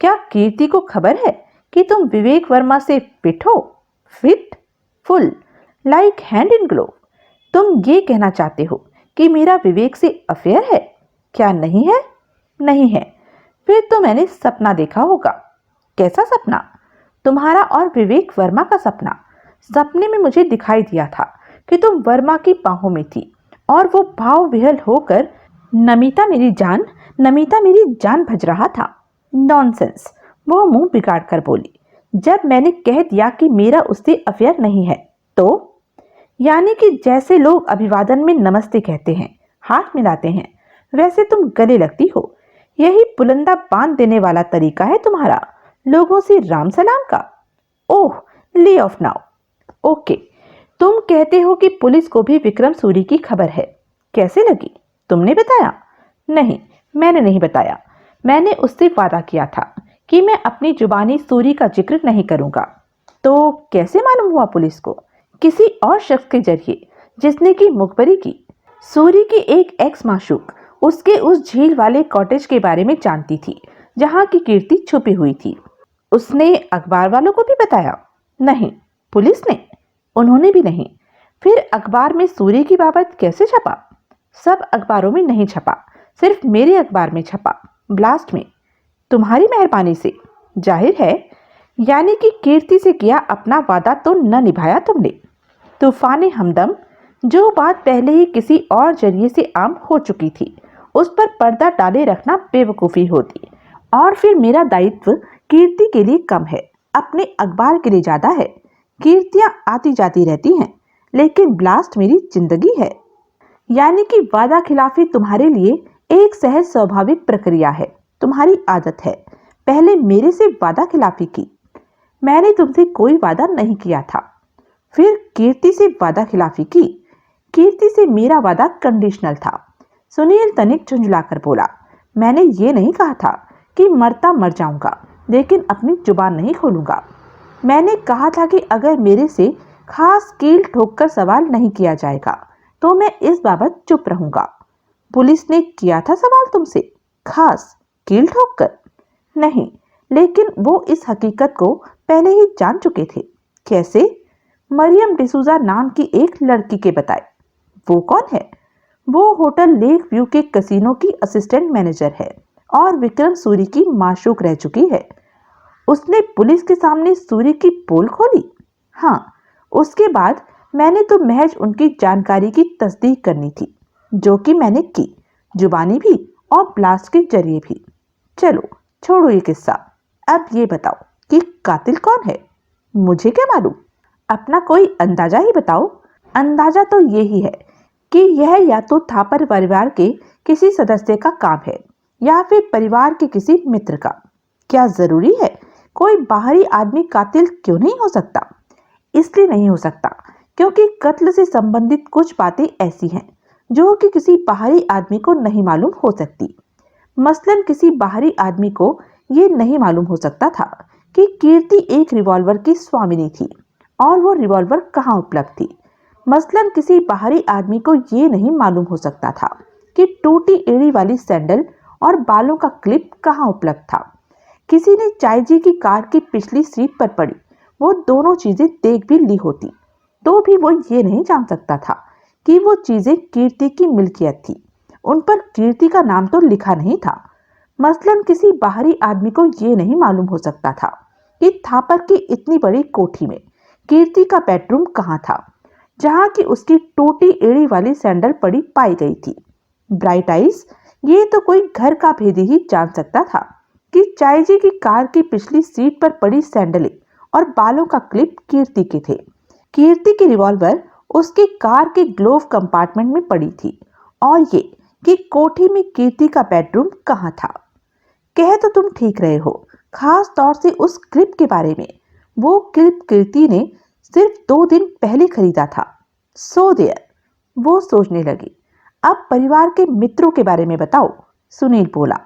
क्या कीर्ति को खबर है कि तुम विवेक वर्मा से फिट हो? Fit? Full, like hand in glove. तुम ये कहना चाहते हो कि मेरा विवेक से अफेयर है? क्या नहीं है? नहीं है। फिर तो मैंने सपना देखा होगा। कैसा सपना? तुम्हारा और विवेक वर्मा का सपना। सपने में मुझे दिखाई दिया था कि तुम वर्मा की बाहों में थी और वो भाव विह्वल होकर नमिता मेरी जान भज रहा था। नॉनसेंस, वो मुंह बिगाड़ कर बोली। जब मैंने कह दिया कि मेरा उससे अफेयर नहीं है तो? यानी कि जैसे लोग अभिवादन में नमस्ते कहते हैं, हाथ मिलाते हैं, वैसे तुम गले लगती हो। यही पुलंदा बांध देने वाला तरीका है तुम्हारा, लोगों से राम सलाम का। ओह, ले ऑफ नाउ। ओके, तुम कहते हो कि पुलिस को भी विक्रम सूरी की खबर है। कैसे लगी? तुमने बताया? नहीं, मैंने नहीं बताया। मैंने उससे वादा किया था कि मैं अपनी जुबानी सूरी का जिक्र नहीं करूंगा। तो कैसे मालूम हुआ पुलिस को? किसी और शख्स के जरिए जिसने की मुखबरी की। सूरी की एक एक्स माशूक उसके उस झील वाले कॉटेज के बारे में जानती थी जहां की कीर्ति छुपी हुई थी। उसने अखबार वालों को भी बताया? नहीं, पुलिस ने? उन्होंने भी नहीं। फिर अखबार में सूरी की बाबत कैसे छपा? सब अखबारों में नहीं छपा, सिर्फ मेरे अखबार में छपा, ब्लास्ट में। तुम्हारी मेहरबानी से। जाहिर है। यानी कि कीर्ति से किया अपना वादा तो न निभाया तुमने। तूफान हमदम, जो बात पहले ही किसी और जरिए से आम हो चुकी थी, उस पर पर्दा डाले रखना बेवकूफ़ी होती। और फिर मेरा दायित्व कीर्ति के लिए कम है, अपने अखबार के लिए ज़्यादा है। कीर्तियाँ आती जाती रहती हैं, लेकिन ब्लास्ट मेरी जिंदगी है। यानी कि वादा खिलाफी तुम्हारे लिए एक सहज स्वाभाविक प्रक्रिया है, तुम्हारी आदत है। पहले मेरे से वादा खिलाफी की। मैंने तुमसे कोई वादा नहीं किया था। फिर कीर्ति से वादा खिलाफी की। कीर्ति से मेरा वादा कंडीशनल था। सुनील तनिक झुंझलाकर बोला, मैंने ये नहीं कहा था कि मरता मर जाऊंगा, लेकिन अपनी जुबान नहीं खोलूंगा। मैंने कहा था कि अगर मेरे से खास कील ठोककर सवाल नहीं किया जाएगा तो मैं इस बाबत चुप रहूंगा। पुलिस ने किया था सवाल तुमसे, खास कील ठोककर? नहीं, लेकिन वो इस हकीकत को पहले ही जान चुके थे। कैसे? मरियम डिसूजा नाम की एक लड़की के बताए। वो कौन है? वो होटल लेक व्यू के कसिनो की असिस्टेंट मैनेजर है और विक्रम सूरी की माशूक रह चुकी है। उसने पुलिस के सामने सूरी की पोल खोली। हाँ, उसके बाद मैंने तो महज उनकी जानकारी की तस्दीक करनी थी, जो कि मैंने की, जुबानी भी और ब्लास्ट के जरिए भी। चलो छोड़ो ये किस्सा, अब ये बताओ कि कातिल कौन है? मुझे क्या मालूम, अपना कोई अंदाजा ही बताओ। अंदाजा तो ये ही है कि यह या तो थापर परिवार के किसी सदस्य का काम है या फिर परिवार के किसी मित्र का। क्या जरूरी है? कोई बाहरी आदमी कातिल क्यों नहीं हो सकता? इसलिए नहीं हो सकता क्योंकि कत्ल से संबंधित कुछ बातें ऐसी हैं जो कि किसी बाहरी आदमी को नहीं मालूम हो सकती। मसलन किसी बाहरी आदमी को ये नहीं मालूम हो सकता था कि कीर्ति एक रिवॉल्वर की स्वामिनी थी और वो रिवॉल्वर कहाँ उपलब्ध थी। मसलन किसी बाहरी आदमी को ये नहीं मालूम हो सकता था कि टूटी एड़ी वाली सैंडल और बालों का क्लिप कहाँ उपलब्ध था। किसी ने चाय जी की कार की पिछली सीट पर पड़ी वो दोनों चीजें देख भी ली होती तो भी वो ये नहीं जान सकता था कि वो चीजें कीर्ति की मिल्कियत थी। उन पर कीर्ति का नाम तो लिखा नहीं था। मसलन किसी बाहरी आदमी को ये नहीं मालूम हो सकता था कि थापर की इतनी बड़ी कोठी में कीर्ति का बेडरूम कहाँ था, जहाँ की उसकी टूटी एड़ी वाली सैंडल पड़ी पाई गई थी। ब्राइट आइज, ये तो कोई घर का भेदी ही जान सकता था कि चाय जी की कार की पिछली सीट पर पड़ी सैंडलें और बालों का क्लिप कीर्ति के थे। कीर्ति की रिवॉल्वर उसकी कार के ग्लोव कंपार्टमेंट में पड़ी थी और ये कि कोठी में कीर्ति का बेडरूम कहाँ था। कह तो तुम ठीक रहे हो, खास तौर से उस क्लिप के बारे में। वो क्लिप कीर्ति ने सिर्फ 2 दिन पहले खरीदा था। सो देयर, वो सोचने लगी। अब परिवार के मित्रों के बारे में बताओ, सुनील बोला।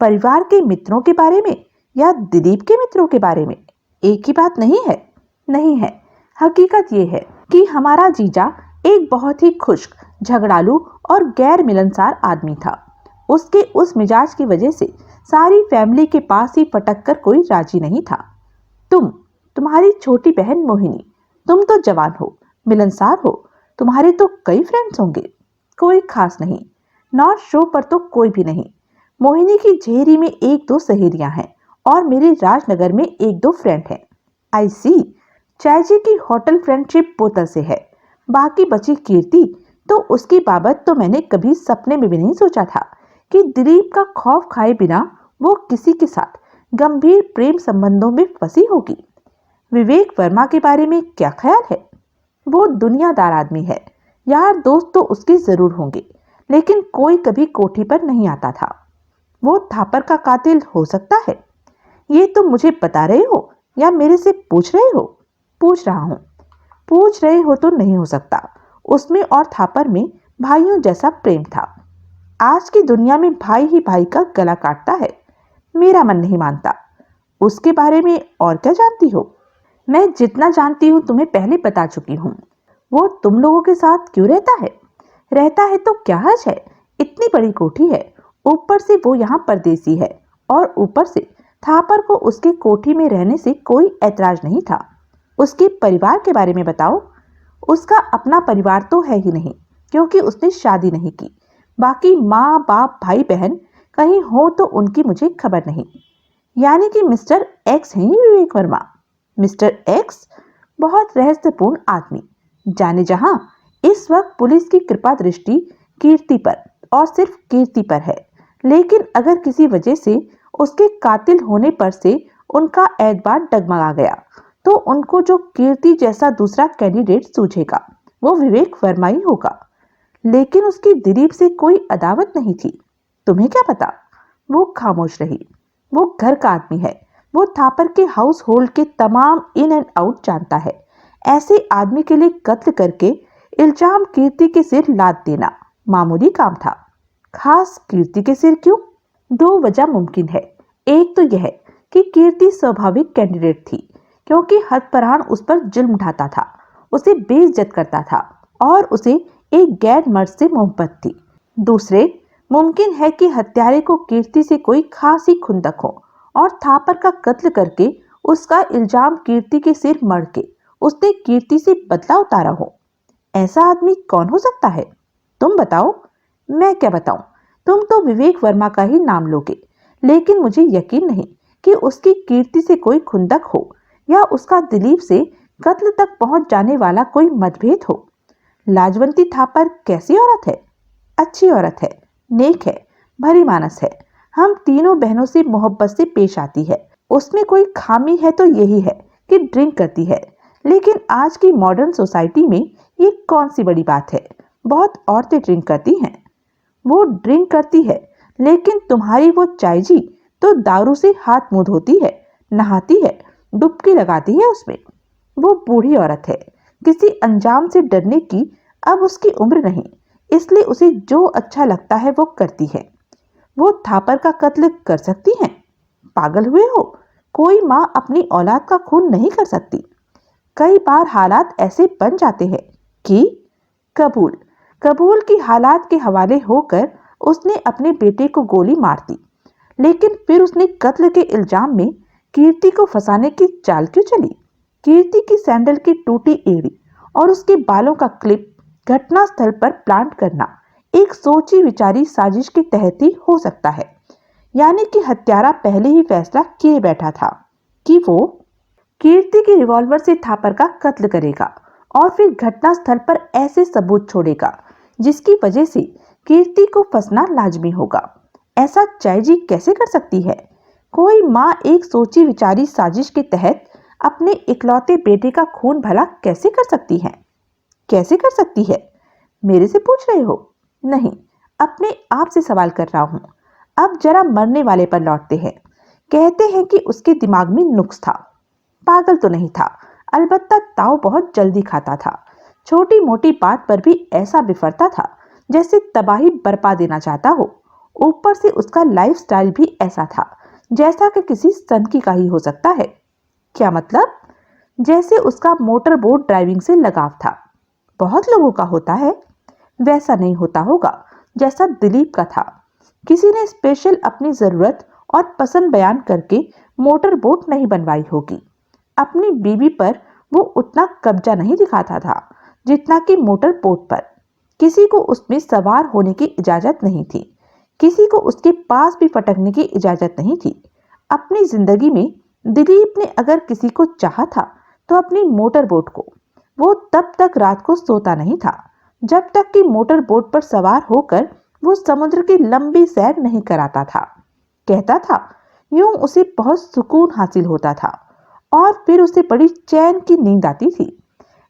परिवार के मित्रों के बारे में या दिलीप के मित्रों के बारे में? एक ही बात नहीं है। नहीं है। हकीकत यह है कि हमारा जीजा एक बहुत ही खुश्क, झगड़ालू और गैर मिलनसार आदमी था। उसके उस मिजाज की वजह से सारी फैमिली के पास ही फटक कर कोई राजी नहीं था। तुम्हारी छोटी बहन मोहिनी, तुम तो जवान हो, मिलनसार हो, तुम्हारे तो कई फ्रेंड्स होंगे। कोई खास नहीं, नॉर्थ शो पर तो कोई भी नहीं। मोहिनी की झेरी में 1-2 सहेलियां हैं और मेरे राजनगर में 1-2 फ्रेंड हैं। आई सी, चाय जी की होटल फ्रेंडशिप बोतल से है। बाकी बची कीर्ति, तो उसकी बाबत तो मैंने कभी सपने में भी नहीं सोचा था कि दिलीप का खौफ खाए बिना वो किसी के साथ गंभीर प्रेम संबंधों में फंसी होगी। विवेक वर्मा के बारे में क्या ख्याल है? वो दुनियादार आदमी है, यार दोस्त तो उसके जरूर होंगे, लेकिन कोई कभी कोठी पर नहीं आता था। वो थापर का कातिल हो सकता है? ये तुम मुझे बता रहे हो या मेरे से पूछ रहे हो? पूछ रहा हूँ। पूछ रहे हो तो नहीं हो सकता। उसमें और थापर में भाइयों जैसा प्रेम था। आज की दुनिया में भाई ही भाई का गला काटता है। मेरा मन नहीं मानता। उसके बारे में और क्या जानती हो? मैं जितना जानती हूँ तुम्हें पहले बता चुकी हूँ। वो तुम लोगों के साथ क्यों रहता है? रहता है तो क्या हर्ज है? इतनी बड़ी कोठी है, ऊपर से वो यहाँ परदेसी है और ऊपर से थापर को उसके कोठी में रहने से कोई ऐतराज नहीं था। उसके परिवार के बारे में बताओ। उसका अपना परिवार तो है ही नहीं, क्योंकि उसने शादी नहीं की। बाकी माँ बाप भाई बहन कहीं हो तो उनकी मुझे खबर नहीं। यानी कि मिस्टर एक्स हैं ही विवेक वर्मा। मिस्टर एक्स बहुत रहस्यपूर्ण आदमी, जाने जहां इस वक्त पुलिस की कृपा दृष्टि कीर्ति पर और सिर्फ कीर्ति पर है, लेकिन अगर किसी वजह से उसके कातिल होने पर से उनका एतबार डगमगा गया तो उनको जो कीर्ति जैसा दूसरा कैंडिडेट सूझेगा वो विवेक वर्मा ही होगा। लेकिन उसकी दिलीप से कोई अदावत नहीं थी। तुम्हें क्या पता? वो खामोश रही। वो घर का आदमी है। वो थापर के हाउस होल्ड के तमाम इन एंड आउट जानता है। ऐसे आदमी के लिए कत्ल करके इल्जाम कीर्ति के सिर लाद देना मामूली काम था। खास कीर्ति के सिर क्यों? दो वजह मुमकिन है। एक तो यह कि कीर्ति स्वाभाविक कैंडिडेट थी, क्योंकि हदपरान उस पर जुल्म ढाता था, उसे बेइज्जत करता था और उसे एक गैर मर्द से मोहब्बत थी। दूसरे, मुमकिन है कि हत्यारे को कीर्ति से कोई खासी खुंदक हो और थापर का कत्ल करके उसका इल्जाम कीर्ति के सिर मढ़ के उसने कीर्ति से बदला उतारा हो। ऐसा आदमी कौन हो सकता है? तुम बताओ। मैं क्या बताऊं? तुम तो विवेक वर्मा का ही नाम लोगे, लेकिन मुझे यकीन नहीं कि उसकी कीर्ति से कोई खुंदक हो या उसका दिलीप से कत्ल तक पहुंच जाने वाला कोई मतभेद हो। लाजवंती थापर कैसी औरत है? अच्छी औरत है, नेक है, भली मानस है। हम तीनों बहनों से मोहब्बत से पेश आती है। उसमें कोई खामी है तो यही है कि ड्रिंक करती है, लेकिन आज की मॉडर्न सोसाइटी में ये कौन सी बड़ी बात है? बहुत औरतें ड्रिंक करती हैं। वो ड्रिंक करती है, लेकिन तुम्हारी वो चाय जी तो दारू से हाथ मुंह धोती है, नहाती है, डुबकी लगाती है उसमें। वो बूढ़ी औरत है। किसी अंजाम से डरने की अब उसकी उम्र नहीं, इसलिए उसे जो अच्छा लगता है वो करती है। वो थापर का कत्ल कर सकती हैं? पागल हुए हो? कोई माँ अपनी औलाद का खून नहीं कर सकती। कई बार हालात ऐसे बन जाते हैं कि कबूल कबूल की हालात के हवाले होकर उसने अपने बेटे को गोली मार दी, लेकिन फिर उसने कत्ल के इल्जाम में कीर्ति को फंसाने की चाल क्यों चली? कीर्ति की सैंडल की टूटी एड़ी और उसके बालों का क्लिप घटना स्थल पर प्लांट करना एक सोची विचारी साजिश के तहत ही हो सकता है। यानी कि हत्यारा पहले ही फैसला किए बैठा था कि वो कीर्ति की रिवॉल्वर से थापर का कत्ल करेगा और फिर घटना स्थल पर ऐसे सबूत छोड़ेगा जिसकी वजह से कीर्ति को फंसना लाजमी होगा। ऐसा चाय जी कैसे कर सकती है? कोई माँ एक सोची विचारी साजिश के तहत अपने इकलौते बेटे का खून भला कैसे कर सकती है? कैसे कर सकती है? मेरे से पूछ रहे हो? नहीं, अपने आप से सवाल कर रहा हूं। अब जरा मरने वाले पर लौटते हैं। कहते हैं कि उसके दिमाग में नुक्स था। पागल तो नहीं था, अलबत्ता ताव बहुत जल्दी खाता था। छोटी मोटी बात पर भी ऐसा बिफरता था जैसे तबाही बरपा देना चाहता हो। ऊपर से उसका लाइफस्टाइल भी ऐसा था जैसा कि किसी सनकी का ही हो सकता है। क्या मतलब? जैसे उसका मोटर बोट ड्राइविंग से लगाव था। बहुत लोगों का होता है। वैसा नहीं होता होगा जैसा दिलीप का था। किसी ने स्पेशल अपनी जरूरत और पसंद बयान करके मोटर बोट नहीं बनवाई होगी। अपनी बीवी पर वो उतना कब्जा नहीं दिखाता था जितना कि मोटर बोट पर। किसी को उसमें सवार होने की इजाजत नहीं थी। किसी को उसके पास भी फटकने की इजाजत नहीं थी। अपनी जिंदगी में दिलीप ने अगर किसी को चाहा था तो अपनी मोटर बोट को। वो तब तक रात को सोता नहीं था जब तक कि मोटर बोट पर सवार होकर वो समुद्र की लंबी सैर नहीं कराता था। कहता था यूं उसे बहुत सुकून हासिल होता था और फिर उसे बड़ी चैन की नींद आती थी।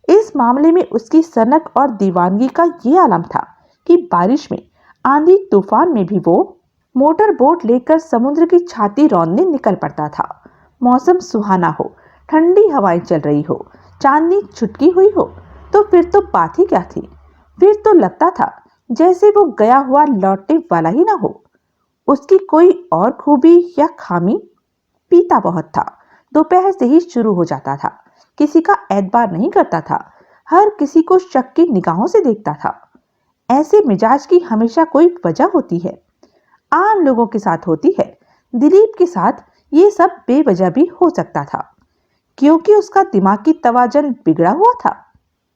इस मामले में उसकी सनक और दीवानगी का ये आलम था कि बारिश में, आंधी तूफान में भी वो मोटर बोट लेकर समुद्र की छाती रौंदने निकल पड़ता था। मौसम सुहाना हो, ठंडी हवाएं चल रही हो, चांदनी छुटकी हुई हो, तो फिर तो बात ही क्या थी। फिर तो लगता था जैसे वो गया हुआ लौटने वाला ही ना हो। उसकी कोई और खूबी या खामी? पीता बहुत था। दोपहर से ही शुरू हो जाता था। किसी का एतबार नहीं करता था। हर किसी को शक की निगाहों से देखता था। ऐसे मिजाज की हमेशा कोई वजह होती है। आम लोगों के साथ होती है। दिलीप के साथ ये सब बेवजह भी हो सकता था, क्योंकि उसका दिमागी तवाजन बिगड़ा हुआ था।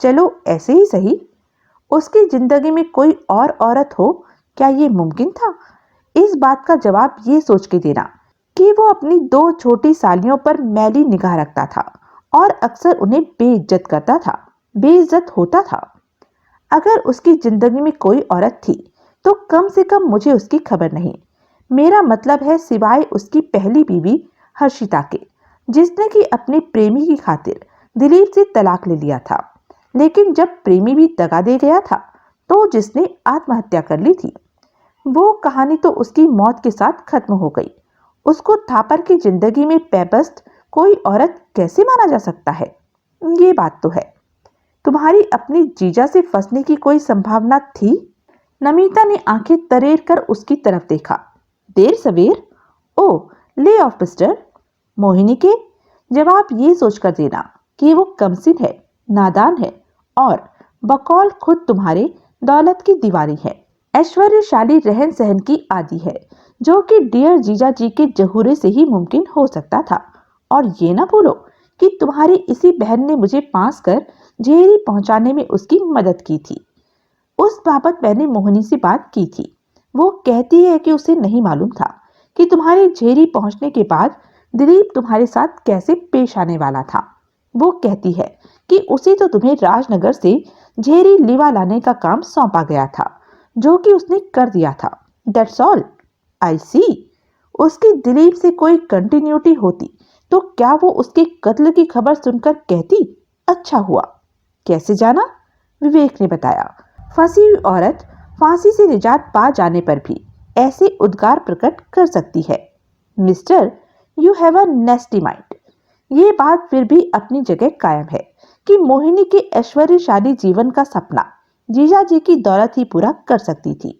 चलो ऐसे ही सही। उसकी जिंदगी में कोई और औरत हो, क्या ये मुमकिन था? इस बात का जवाब ये सोच के देना कि वो अपनी दो छोटी सालियों पर मैली निगाह रखता था और अक्सर उन्हें बेइज्जत करता था, बेइज्जत होता था। अगर उसकी जिंदगी में कोई औरत थी तो कम से कम मुझे उसकी खबर नहीं। मेरा मतलब है सिवाय उसकी पहली बीवी हर्षिता के, जिसने कि अपने प्रेमी की खातिर दिलीप से तलाक ले लिया था। लेकिन जब प्रेमी भी दगा दे गया था तो जिसने आत्महत्या कर ली थी। वो कहानी तो उसकी मौत के साथ खत्म हो गई। उसको थापर की जिंदगी में पेबस्त कोई औरत कैसे माना जा सकता है? ये बात तो है। तुम्हारी अपनी जीजा से फंसने की कोई संभावना थी? नमिता ने आंखें तरेर कर उसकी तरफ देखा। देर सवेर? ओ, ले ऑफ मिस्टर। मोहिनी के जवाब ये सोचकर देना कि वो कमसिन है, नादान है और बकौल खुद तुम्हारे दौलत की दीवारी है, ऐश्वर्यशाली रहन सहन की आदि है, जो कि डियर जीजा जी के जहूरे से ही मुमकिन हो सकता था। और ये ना भूलो कि तुम्हारी इसी बहन ने मुझे पास कर झेरी पहुंचाने में उसकी मदद की थी। उस बाबत मैंने मोहिनी से बात की थी। वो कहती है कि उसे नहीं मालूम था कि तुम्हारे झेरी पहुंचने के बाद दिलीप तुम्हारे साथ कैसे पेश आने वाला था। वो कहती है कि उसे तो तुम्हें राजनगर से झेरी लीवा लाने का काम सौंपा गया था, जो कि उसने कर दिया था। That's all. I see. उसकी दिलीप से कोई कंटिन्यूटी होती तो क्या वो उसके कत्ल की खबर सुनकर कहती अच्छा हुआ? कैसे जाना? विवेक ने बताया। फंसी हुई औरत फांसी से निजात पा जाने पर भी ऐसे उद्गार प्रकट कर सकती है। Mister, you have a नेस्टी mind. ये बात फिर भी अपनी जगह कायम है कि मोहिनी के ऐश्वर्यशाली जीवन का सपना जीजा जी की दौलत ही पूरा कर सकती थी।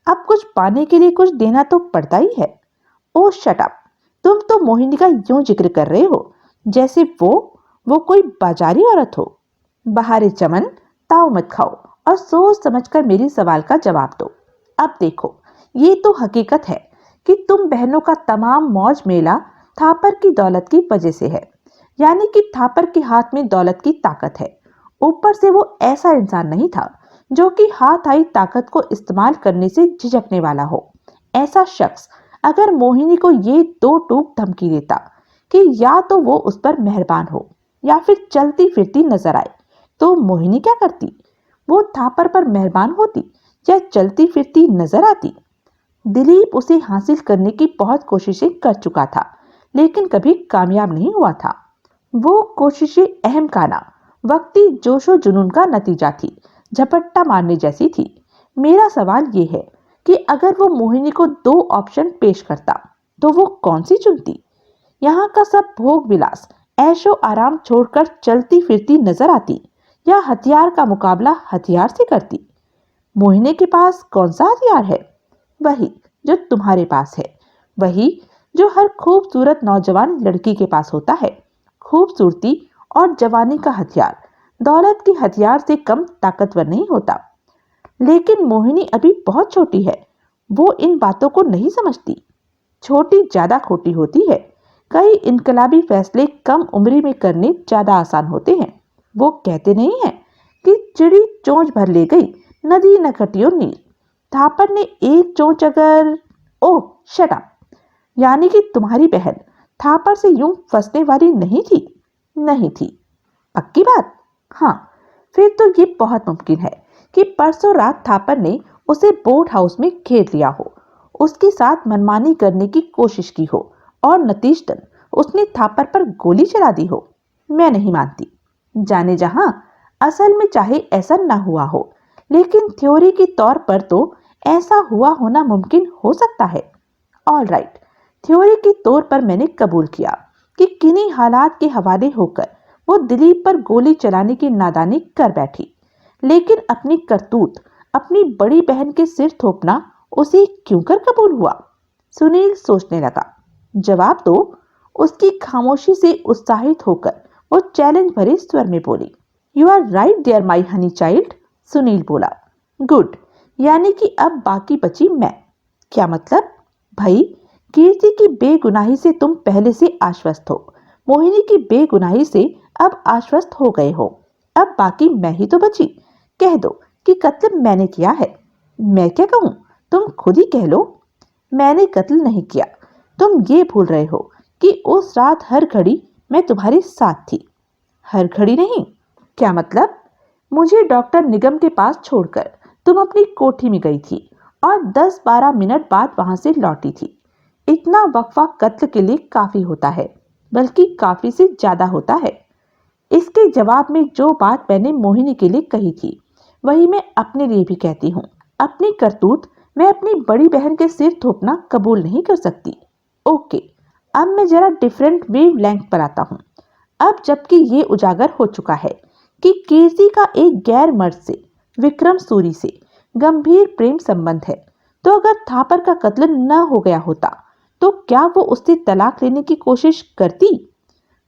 अब कुछ पाने के लिए कुछ देना तो पड़ता ही है। ओह शट अप। तुम तो मोहिनी का यूं जिक्र कर रहे हो जैसे वो कोई बाजारी औरत हो। बाहरी चमन, ताव मत खाओ और सोच समझकर मेरी सवाल का जवाब दो। अब देखो, ये तो हकीकत है कि तुम बहनों का तमाम मौज मेला थापर की दौलत की वजह से है। यानी कि थापर के हाथ में दौलत की ताकत है। ऊपर से वो ऐसा इंसान नहीं था जो कि हाथ आई ताकत को इस्तेमाल करने से झिझकने वाला हो। ऐसा शख्स अगर मोहिनी को ये दो टूक धमकी देता कि या तो वो उस पर मेहरबान हो या फिर चलती फिरती नजर आए, तो मोहिनी क्या करती? वो थापर पर मेहरबान होती या चलती फिरती नजर आती? दिलीप उसे हासिल करने की बहुत कोशिशें कर चुका था, लेकिन कभी कामयाब नहीं हुआ था। वो कोशिशें अहम खाना वक्ती जोशो जुनून का नतीजा थी, झपट्टा मारने जैसी थी। मेरा सवाल ये है कि अगर वो मोहिनी को दो ऑप्शन पेश करता तो वो कौन सी चुनती? यहाँ का सब भोग विलास ऐशो आराम छोड़कर चलती फिरती नजर आती या हथियार का मुकाबला हथियार से करती? मोहिनी के पास कौन सा हथियार है? वही जो तुम्हारे पास है, वही जो हर खूबसूरत नौजवान लड़की के पास होता है। खूबसूरती और जवानी का हथियार दौलत के हथियार से कम ताकतवर नहीं होता। लेकिन मोहिनी अभी बहुत छोटी है, वो इन बातों को नहीं समझती। छोटी ज्यादा खोटी होती है। कई इनकलाबी फैसले कम उम्र में करने ज्यादा आसान होते हैं। वो कहते नहीं है कि चिड़ी चोंच भर ले गई, नदी न कटियो नीर। थापर ने एक चोंच अगर ओह शट अप। यानी कि तुम्हारी बहन थापर से यूं फंसने वाली नहीं थी? नहीं थी। पक्की बात? हाँ। फिर तो ये बहुत मुमकिन है कि परसों रात थापर ने उसे बोट हाउस में घेर लिया हो, उसके साथ मनमानी करने की कोशिश की हो और नतीजतन उसने थापर पर गोली चला दी हो। मैं नहीं मानती। जाने जहां, असल में चाहे ऐसा ना हुआ हो, लेकिन थ्योरी के तौर पर तो ऐसा हुआ होना मुमकिन हो सकता है। ऑल राइट, थ्योरी के तौर पर मैंने कबूल किया कि किन्हीं हालात के हवाले होकर वो दिलीप पर गोली चलाने की नादानी कर बैठी। लेकिन अपनी करतूत अपनी बड़ी बहन के सिर थोपना उसे क्यों कर कबूल हुआ? सुनील सोचने लगा। जवाब दो। उसकी खामोशी से उत्साहित होकर वो चैलेंज भरे स्वर में बोली। You are right there my honey child. Sunil बोला। गुड। यानी कि अब बाकी बची मैं। क्या मतलब? भाई, कीर्ति की बेगुनाही से तुम पहले से आश्वस्त हो, मोहिनी की बेगुनाही से अब आश्वस्त हो गए हो। अब बाकी मैं ही तो बची। कह दो कि कत्ल मैंने किया है। मैं क्या कहूं? तुम खुद ही कह लो। मैंने कत्ल नहीं किया। तुम ये भूल रहे हो कि उस रात हर घड़ी मैं तुम्हारे साथ थी। हर घड़ी नहीं? क्या मतलब? मुझे डॉक्टर निगम के पास छोड़कर तुम अपनी कोठी में गई थी और 10-12 मिनट बाद वहां से लौटी थी। इतना वक्फा कत्ल के लिए काफी होता है, बल्कि काफी से ज्यादा होता है। इसके जवाब में जो बात मैंने मोहिनी के लिए कही थी वही मैं अपने लिए भी कहती हूँ। अपनी करतूत मैं अपनी बड़ी बहन के सिर थोपना कबूल नहीं कर सकती। ओके, अब मैं जरा डिफरेंट वेव लेंथ पर आता हूँ। अब जबकि ये उजागर हो चुका है कि कीर्ति का एक गैर मर्द से, विक्रम सूरी से गंभीर प्रेम संबंध है, तो अगर थापर का कत्ल न हो गया होता तो क्या वो उससे तलाक लेने की कोशिश करती?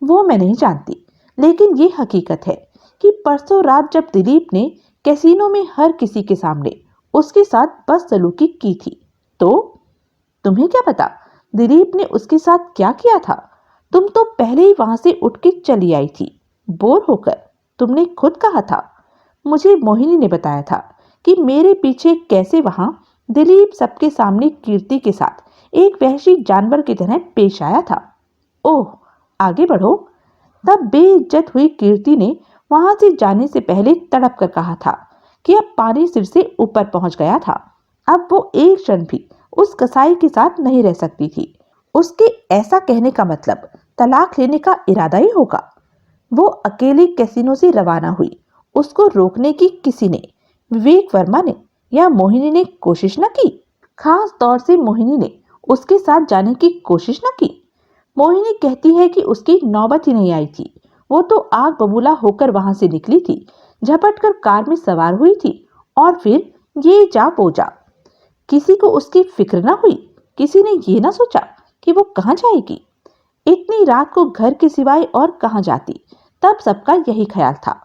वो मैं नहीं जानती, लेकिन ये हकीकत है कि परसों रात जब दिलीप ने कैसीनो में हर किसी के सामने उसके साथ बदसलूकी की थी, तो तुम्हें क्या पता दिलीप ने उसके साथ क्या किया था? तुम तो पहले ही वहां से उठ के चली आई थी, बोर होकर। तुमने खुद कहा था, मुझे मोहिनी ने बताया था कि मेरे पीछे कैसे वहां दिलीप सबके सामने कीर्ति के साथ एक वहशी जानवर की तरह पेश आया था। ओह, आगे बढ़ो। तब बेइज्जत हुई कीर्ति ने वहां से जाने से पहले तड़प कर कहा था कि अब पानी सिर से ऊपर पहुंच गया था। अब वो एक क्षण भी उस कसाई के साथ नहीं रह सकती थी। उसके ऐसा कहने का मतलब तलाक लेने का इरादा ही होगा। वो अकेली कैसीनो से रवाना हुई। उसको रोकने की किसी ने, विवेक वर्मा ने या मोहिनी ने कोशिश न की? खास तौर से मोहिनी ने उसके साथ जाने की कोशिश न की। मोहिनी कहती है कि उसकी नौबत ही नहीं आई थी। वो तो आग बबूला होकर वहां से निकली थी, झपट कर कार में सवार हुई थी और फिर ये जा वो जा। किसी को उसकी फिक्र न हुई? किसी ने ये ना सोचा कि वो कहाँ जाएगी? इतनी रात को घर के सिवाय और कहाँ जाती? तब सबका यही ख्याल था।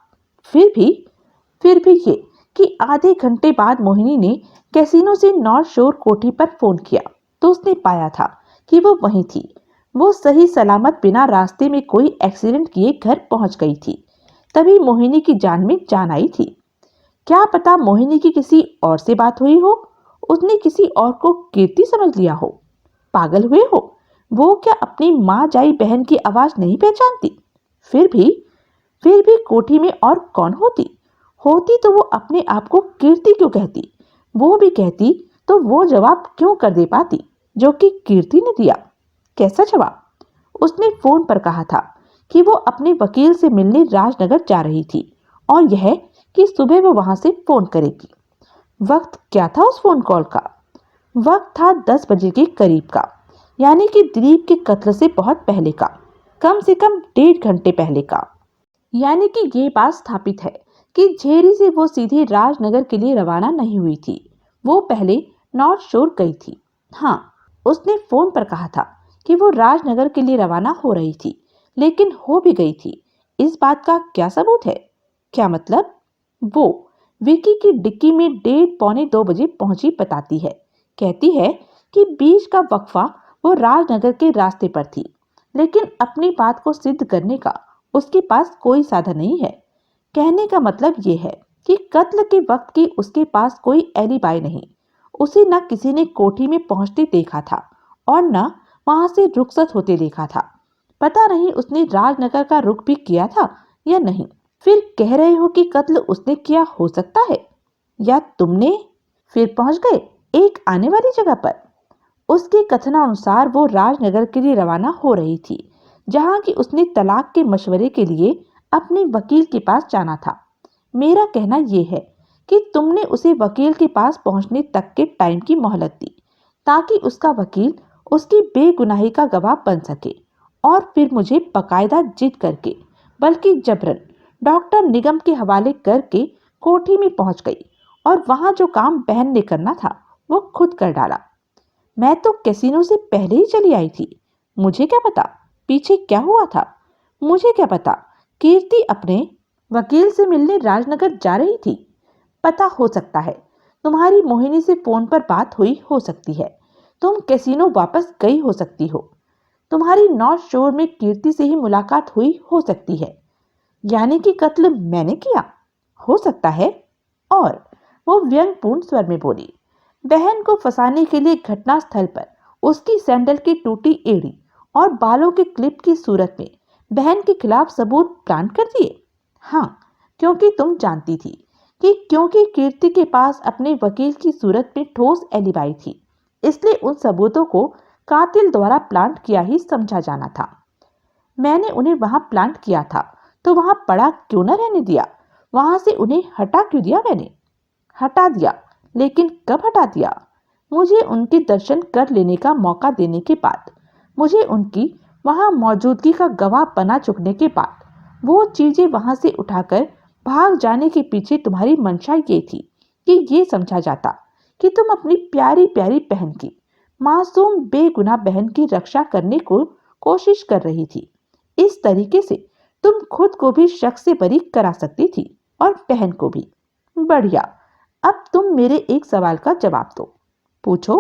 फिर भी ये कि आधे घंटे बाद मोहिनी ने कैसीनो से नॉर्थ शोर कोठी पर फोन किया तो उसने पाया था कि वो वहीं थी। वो सही सलामत बिना रास्ते में कोई एक्सीडेंट किए घर पहुंच गई थी। तभी मोहिनी की जान में जान आई थी। क्या पता मोहिनी की किसी और से बात हुई हो, उसने किसी और को कीर्ति समझ लिया हो। पागल हुए हो? वो क्या अपनी माँ जाई बहन की आवाज नहीं पहचानती? फिर भी कोठी में और कौन होती? होती तो वो अपने आप को कीर्ति क्यों कहती? वो भी कहती तो वो जवाब क्यों कर दे पाती जो कि कीर्ति ने दिया? कैसा जवाब? उसने फोन पर कहा था कि वो अपने वकील से मिलने राजनगर जा रही थी और यह कि सुबह वो वहां से फोन करेगी। वक्त क्या था उस फोन कॉल का? वक्त था 10 बजे के करीब का, यानी कि दिलीप के कत्ल से बहुत पहले का, कम से कम 1.5 घंटे पहले का। यानी कि ये बात स्थापित है कि झेरी से वो सीधे राजनगर के लिए रवाना नहीं हुई थी। वो पहले नॉर्थ शोर गई थी। हाँ, उसने फोन पर कहा था कि वो राजनगर के लिए रवाना हो रही थी, लेकिन हो भी गई थी। इस बात का क्या सबूत है? क्या मतलब? वो विकी की डिक्की में 1:30-2 बजे पहुंची बताती है। कहती है कि बीच का वक्फा वो राजनगर के रास्ते पर थी, लेकिन अपनी बात को सिद्ध करने का उसके पास कोई साधन नहीं है। कहने का मतलब ये है कि कत्ल के वक्त की उसके पास कोई एलिबाई नहीं। उसे न किसी ने कोठी में पहुंचते देखा था और न वहां से रुखसत होते देखा था। पता नहीं उसने राजनगर का रुख भी किया था या नहीं। फिर कह रहे हो कि कत्ल उसने किया हो सकता है, या तुमने? फिर पहुंच गए एक आने वाली जगह पर। उसके कथनानुसार वो राजनगर के लिए रवाना हो रही थी, जहां की उसने तलाक के मशवरे के लिए अपने वकील के पास जाना था। मेरा कहना यह है कि तुमने उसे वकील के पास पहुंचने तक के टाइम की मोहलत दी, ताकि उसका वकील उसकी बेगुनाही का गवाह बन सके और फिर मुझे बकायदा जिद करके, बल्कि जबरन डॉक्टर निगम के हवाले करके कोठी में पहुंच गई और वहां जो काम बहन ने करना था वो खुद कर डाला। मैं तो कैसीनो से पहले ही चली आई थी। मुझे क्या पता पीछे क्या हुआ था? मुझे क्या पता कीर्ति अपने वकील से मिलने राजनगर जा रही थी? पता हो सकता है तुम्हारी मोहिनी से फोन पर बात हुई हो सकती है। तुम कैसीनो वापस गई हो सकती हो। तुम्हारी नॉर्थ शोर में कीर्ति से ही मुलाकात हुई हो सकती है। यानी कि कत्ल मैंने किया हो सकता है। और वो व्यंगपूर्ण स्वर में बोली। बहन को फंसाने के लिए घटनास्थल पर उसकी सैंडल की टूटी एड़ी और बालों के क्लिप की सूरत में बहन के खिलाफ सबूत प्लांट कर दिए। हाँ, क्योंकि तुम जानती थी कि क्योंकि कीर्ति के पास अपने वकील की सूरत में ठोस एलिबाई थी, इसलिए उन सबूतों को कातिल द्वारा प्लांट किया ही समझा जाना था। मैंने उन्हें वहां प्लांट किया था, तो वहां पड़ा क्यों न रहने दिया? वहां से उन्हें हटा क्यों दिया? मैंने हटा दिया, लेकिन कब हटा दिया? मुझे उनके दर्शन कर लेने का मौका देने के बाद, मुझे उनकी वहां मौजूदगी का गवाह बना चुकने के बाद, वो चीजें वहां से उठाकर भाग जाने के पीछे तुम्हारी मंशा ये थी कि ये समझा जाता कि तुम अपनी प्यारी प्यारी बहन की, मासूम बेगुनाह बहन की रक्षा करने को कोशिश कर रही थी। इस तरीके से तुम खुद को भी शक से बरी करा सकती थी और बहन को भी। बढ़िया, अब तुम मेरे एक सवाल का जवाब दो। पूछो।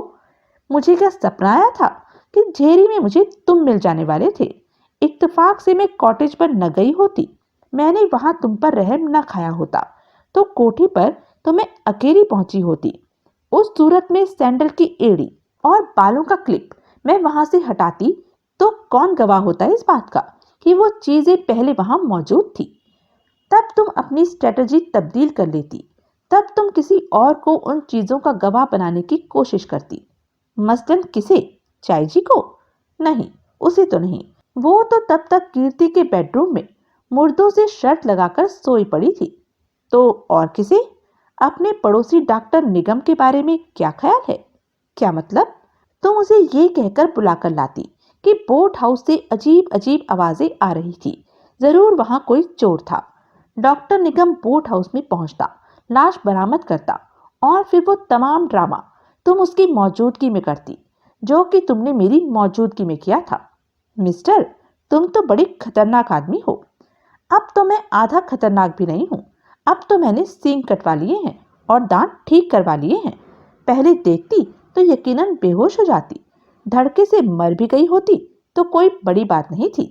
मुझे क्या सपना आया था कि झेरी में मुझे तुम मिल जाने वाले थे? इत्तेफाक से मैं कॉटेज पर न गई होती, मैंने वहां तुम पर रहम न खाया होता, तो कोठी पर तो मैं अकेली पहुंची होती। उस सूरत में सैंडल की एड़ी और बालों का क्लिप मैं वहां से हटाती, तो कौन गवाह होता है इस बात का कि वो चीजें पहले वहां मौजूद थी? तब तुम अपनी स्ट्रेटजी तब्दील कर लेती। तब तुम किसी और को उन चीजों का गवाह बनाने की कोशिश करती। मसलन किसे? चाय जी को? नहीं, उसे तो नहीं। वो तो तब तक कीर्ति के बेडरूम में मुर्दों से शर्त लगाकर सोई पड़ी थी। तो और किसे? अपने पड़ोसी डॉक्टर निगम के बारे में क्या ख्याल है? क्या मतलब? तुम उसे ये कहकर बुलाकर लाती कि बोट हाउस से अजीब अजीब आवाजें आ रही थी, जरूर वहां कोई चोर था। डॉक्टर निगम बोट हाउस में पहुंचता, लाश बरामद करता, और फिर वो तमाम ड्रामा तुम उसकी मौजूदगी में करती, जो कि तुमने मेरी मौजूदगी में किया था। मिस्टर, तुम तो बड़ी खतरनाक आदमी हो। अब तो मैं आधा खतरनाक भी नहीं हूं। अब तो मैंने सींग कटवा लिए हैं और दांत ठीक करवा लिए हैं। पहले देखती तो यकीनन बेहोश हो जाती, धड़के से मर भी गई होती तो कोई बड़ी बात नहीं थी।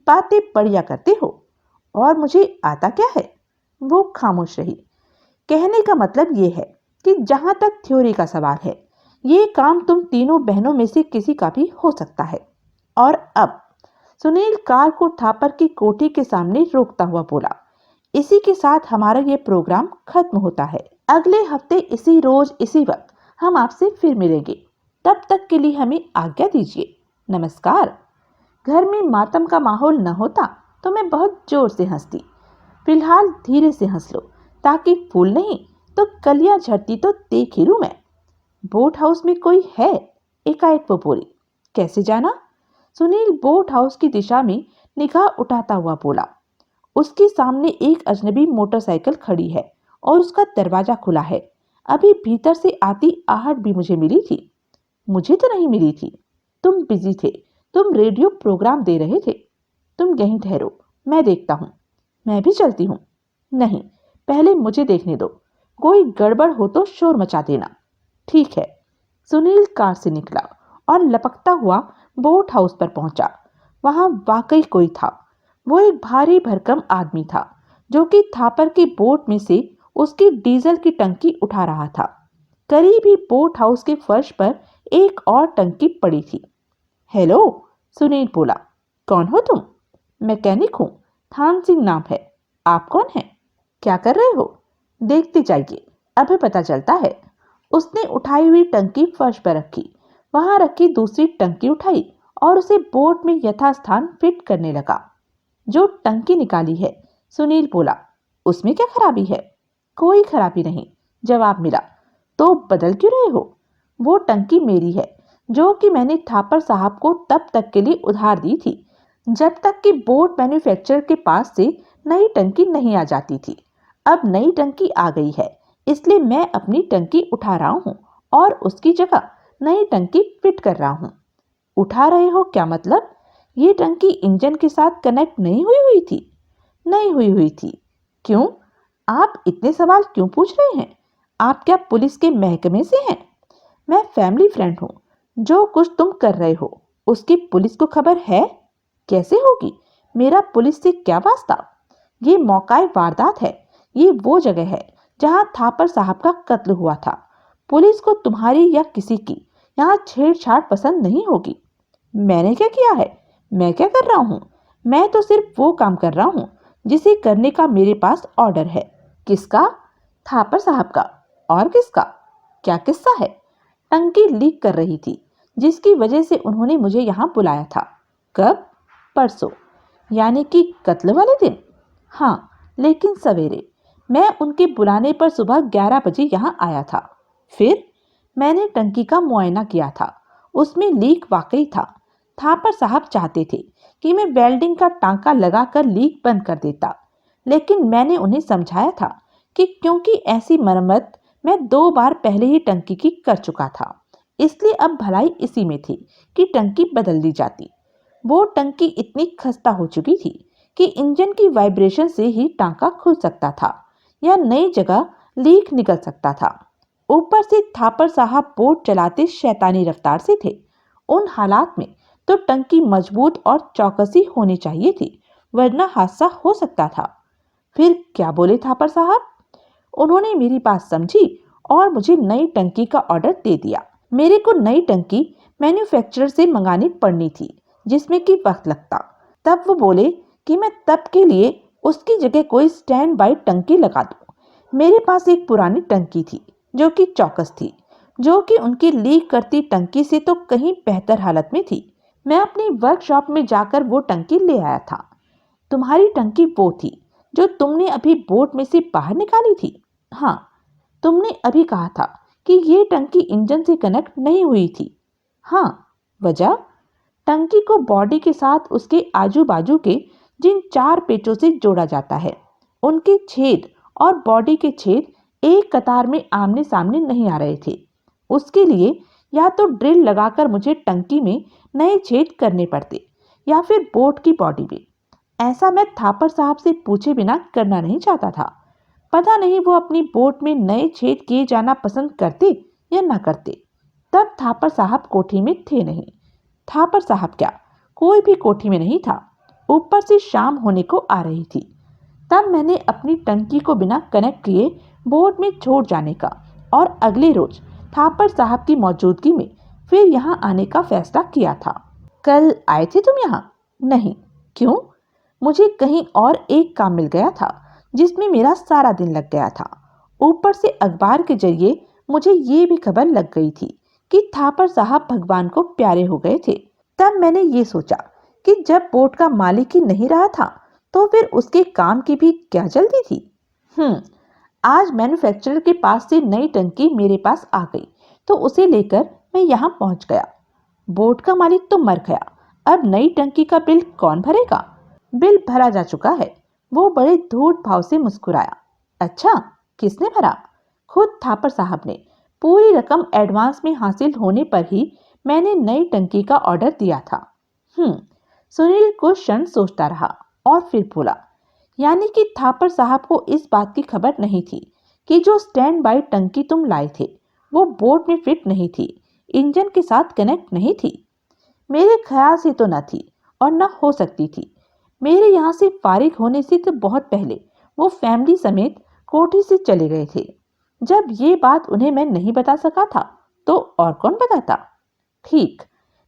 बातें बढ़िया करते हो, और मुझे आता क्या है? वो खामोश रही। कहने का मतलब ये है कि जहां तक थ्योरी का सवाल है, ये काम तुम तीनों बहनों में से किसी का भी हो सकता है। और अब सुनील कार को थापर की कोठी के सामने रोकता हुआ बोला, इसी के साथ हमारा ये प्रोग्राम खत्म होता है। अगले हफ्ते इसी रोज इसी वक्त हम आपसे फिर मिलेंगे। तब तक के लिए हमें आज्ञा दीजिए। नमस्कार। घर में मातम का माहौल न होता तो मैं बहुत जोर से हंसती। फिलहाल धीरे से हंस लो, ताकि फूल नहीं तो कलियां झड़ती तो देख ही लूं मैं। बोट हाउस में कोई है? एकाएक वो बोली। कैसे जाना? सुनील बोट हाउस की दिशा में निगाह उठाता हुआ बोला। उसके सामने एक अजनबी मोटरसाइकिल खड़ी है और उसका दरवाजा खुला है। अभी भीतर से आती आहट भी मुझे मिली थी। मुझे तो नहीं मिली थी। तुम बिजी थे, तुम रेडियो प्रोग्राम दे रहे थे। तुम यहीं ठहरो, मैं देखता हूँ। मैं भी चलती हूँ। नहीं, पहले मुझे देखने दो। कोई गड़बड़ हो तो शोर मचा देना। ठीक है। सुनील कार से निकला और लपकता हुआ बोट हाउस पर पहुंचा। वहां वाकई कोई था। वो एक भारी भरकम आदमी था, जो कि थापर की बोट में से उसकी डीजल की टंकी उठा रहा था। करीब ही बोट हाउस के फर्श पर एक और टंकी पड़ी थी। हेलो, सुनील बोला। कौन हो तुम? मैकेनिक हूं, थान सिंह नाम है। आप कौन हैं? क्या कर रहे हो? देखते जाइए, अभी पता चलता है। उसने उठाई हुई टंकी फर्श पर रखी, वहां रखी दूसरी टंकी उठाई और उसे बोट में यथास्थान फिट करने लगा। जो टंकी निकाली है, सुनील बोला, उसमें क्या खराबी है? कोई खराबी नहीं, जवाब मिला। तो बदल क्यों रहे हो? वो टंकी मेरी है, जो कि मैंने थापर साहब को तब तक के लिए उधार दी थी, जब तक कि बोट मैन्युफैक्चरर के पास से नई टंकी नहीं आ जाती थी। अब नई टंकी आ गई है, इसलिए मैं अपनी टंकी उठा रहा हूँ और उसकी जगह नई टंकी फिट कर रहा हूँ। उठा रहे हो क्या मतलब? ये टंकी इंजन के साथ कनेक्ट नहीं हुई हुई थी? नहीं हुई हुई थी। क्यों? आप इतने सवाल क्यों पूछ रहे हैं? आप क्या पुलिस के महकमे से हैं? मैं फैमिली फ्रेंड हूँ। जो कुछ तुम कर रहे हो उसकी पुलिस को खबर है? कैसे होगी? मेरा पुलिस से क्या वास्ता? ये मौकाए वारदात है। ये वो जगह है जहां थापर साहब का कत्ल हुआ था। पुलिस को तुम्हारी या किसी की यहाँ छेड़छाड़ पसंद नहीं होगी। मैंने क्या किया है? मैं क्या कर रहा हूँ? मैं तो सिर्फ वो काम कर रहा हूँ जिसे करने का मेरे पास ऑर्डर है। किसका? थापर साहब का। और किसका? क्या किस्सा है? टंकी लीक कर रही थी, जिसकी वजह से उन्होंने मुझे यहाँ बुलाया था। कब? परसों। यानी कि कत्ल वाले दिन? हाँ, लेकिन सवेरे। मैं उनके बुलाने पर सुबह 11 बजे यहाँ आया था। फिर मैंने टंकी का मुआयना किया था। उसमें लीक वाकई था। थापर साहब चाहते थे कि मैं वेल्डिंग का टांका लगाकर लीक बंद कर देता, लेकिन मैंने उन्हें समझाया था कि क्योंकि ऐसी मरम्मत मैं 2 बार पहले ही टंकी की कर चुका था, इसलिए अब भलाई इसी में थी कि टंकी बदल दी जाती। वो टंकी इतनी खस्ता हो चुकी थी कि इंजन की वाइब्रेशन से ही टांका खुल सकता था या नई जगह लीक निकल सकता था। ऊपर से थापर साहब बोट चलाते शैतानी रफ्तार से थे। उन हालात में तो टंकी मजबूत और चौकसी होनी चाहिए थी, वरना हादसा हो सकता था। फिर क्या बोले थापर साहब? उन्होंने मेरी बात समझी और मुझे नई टंकी का ऑर्डर दे दिया। मेरे को नई टंकी मैन्युफैक्चरर से मंगानी पड़नी थी, जिसमें कि वक्त लगता। तब वो बोले कि मैं तब के लिए उसकी जगह कोई स्टैंड बाई टंकी लगा दूं। मेरे पास एक पुरानी टंकी थी जो कि चौकस थी, जो कि उनकी लीक करती टंकी से तो कहीं बेहतर हालत में थी। मैं अपनी वर्कशॉप में जाकर वो टंकी ले आया था। तुम्हारी टंकी वो थी जो तुमने अभी बोट में से बाहर निकाली थी? हाँ, तुमने अभी कहा था कि ये टंकी इंजन से कनेक्ट नहीं हुई थी। हाँ, वजह? टंकी को बॉडी के साथ उसके आजू बाजू के जिन 4 पेचों से जोड़ा जाता है, उनके छेद और बॉडी के छेद एक कतार में आमने सामने नहीं आ रहे थे। उसके लिए या तो ड्रिल लगाकर मुझे टंकी में नए छेद करने पड़ते या फिर बोट की बॉडी में। ऐसा मैं थापर साहब से पूछे बिना करना नहीं चाहता था। पता नहीं वो अपनी बोट में नए छेद किए जाना पसंद करते या ना करते। तब थापर साहब कोठी में थे नहीं। थापर साहब क्या, कोई भी कोठी में नहीं था। ऊपर से शाम होने को आ रही थी। तब मैंने अपनी टंकी को बिना कनेक्ट किए बोट में छोड़ जाने का और अगले रोज थापर साहब की मौजूदगी में फिर यहाँ आने का फैसला किया था। कल आए थे तुम यहाँ? नहीं। क्यों? मुझे कहीं और एक काम मिल गया था जिसमें मेरा सारा दिन लग गया था। ऊपर से अखबार के जरिए मुझे ये भी खबर लग गई थी कि थापर साहब भगवान को प्यारे हो गए थे। तब मैंने ये सोचा कि जब बोट का मालिक ही नहीं रहा था तो फिर उसके काम की भी क्या जल्दी थी। आज मैन्युफैक्चरर के पास से नई टंकी मेरे पास आ गई तो उसे लेकर मैं यहाँ पहुँच गया। बोट का मालिक तो मर गया, अब नई टंकी का बिल कौन भरेगा? बिल भरा जा चुका है। वो बड़े धूर्त भाव से मुस्कुराया। अच्छा, किसने भरा? खुद थापर साहब ने। पूरी रकम एडवांस में हासिल होने पर ही मैंने नई टंकी का ऑर्डर दिया था। सुनील कुछ क्षण सोचता रहा और फिर बोला, यानी कि थापर साहब को इस बात की खबर नहीं थी कि जो स्टैंड बाई टंकी तुम लाए थे वो बोट में फिट नहीं थी, इंजन के साथ कनेक्ट नहीं थी। मेरे ख्याल से तो न थी और न हो सकती थी। मेरे यहाँ से फारिग होने से तो बहुत पहले वो फैमिली समेत कोठी से चले गए थे। जब ये बात उन्हें मैं नहीं बता सका था तो और कौन बताता? ठीक,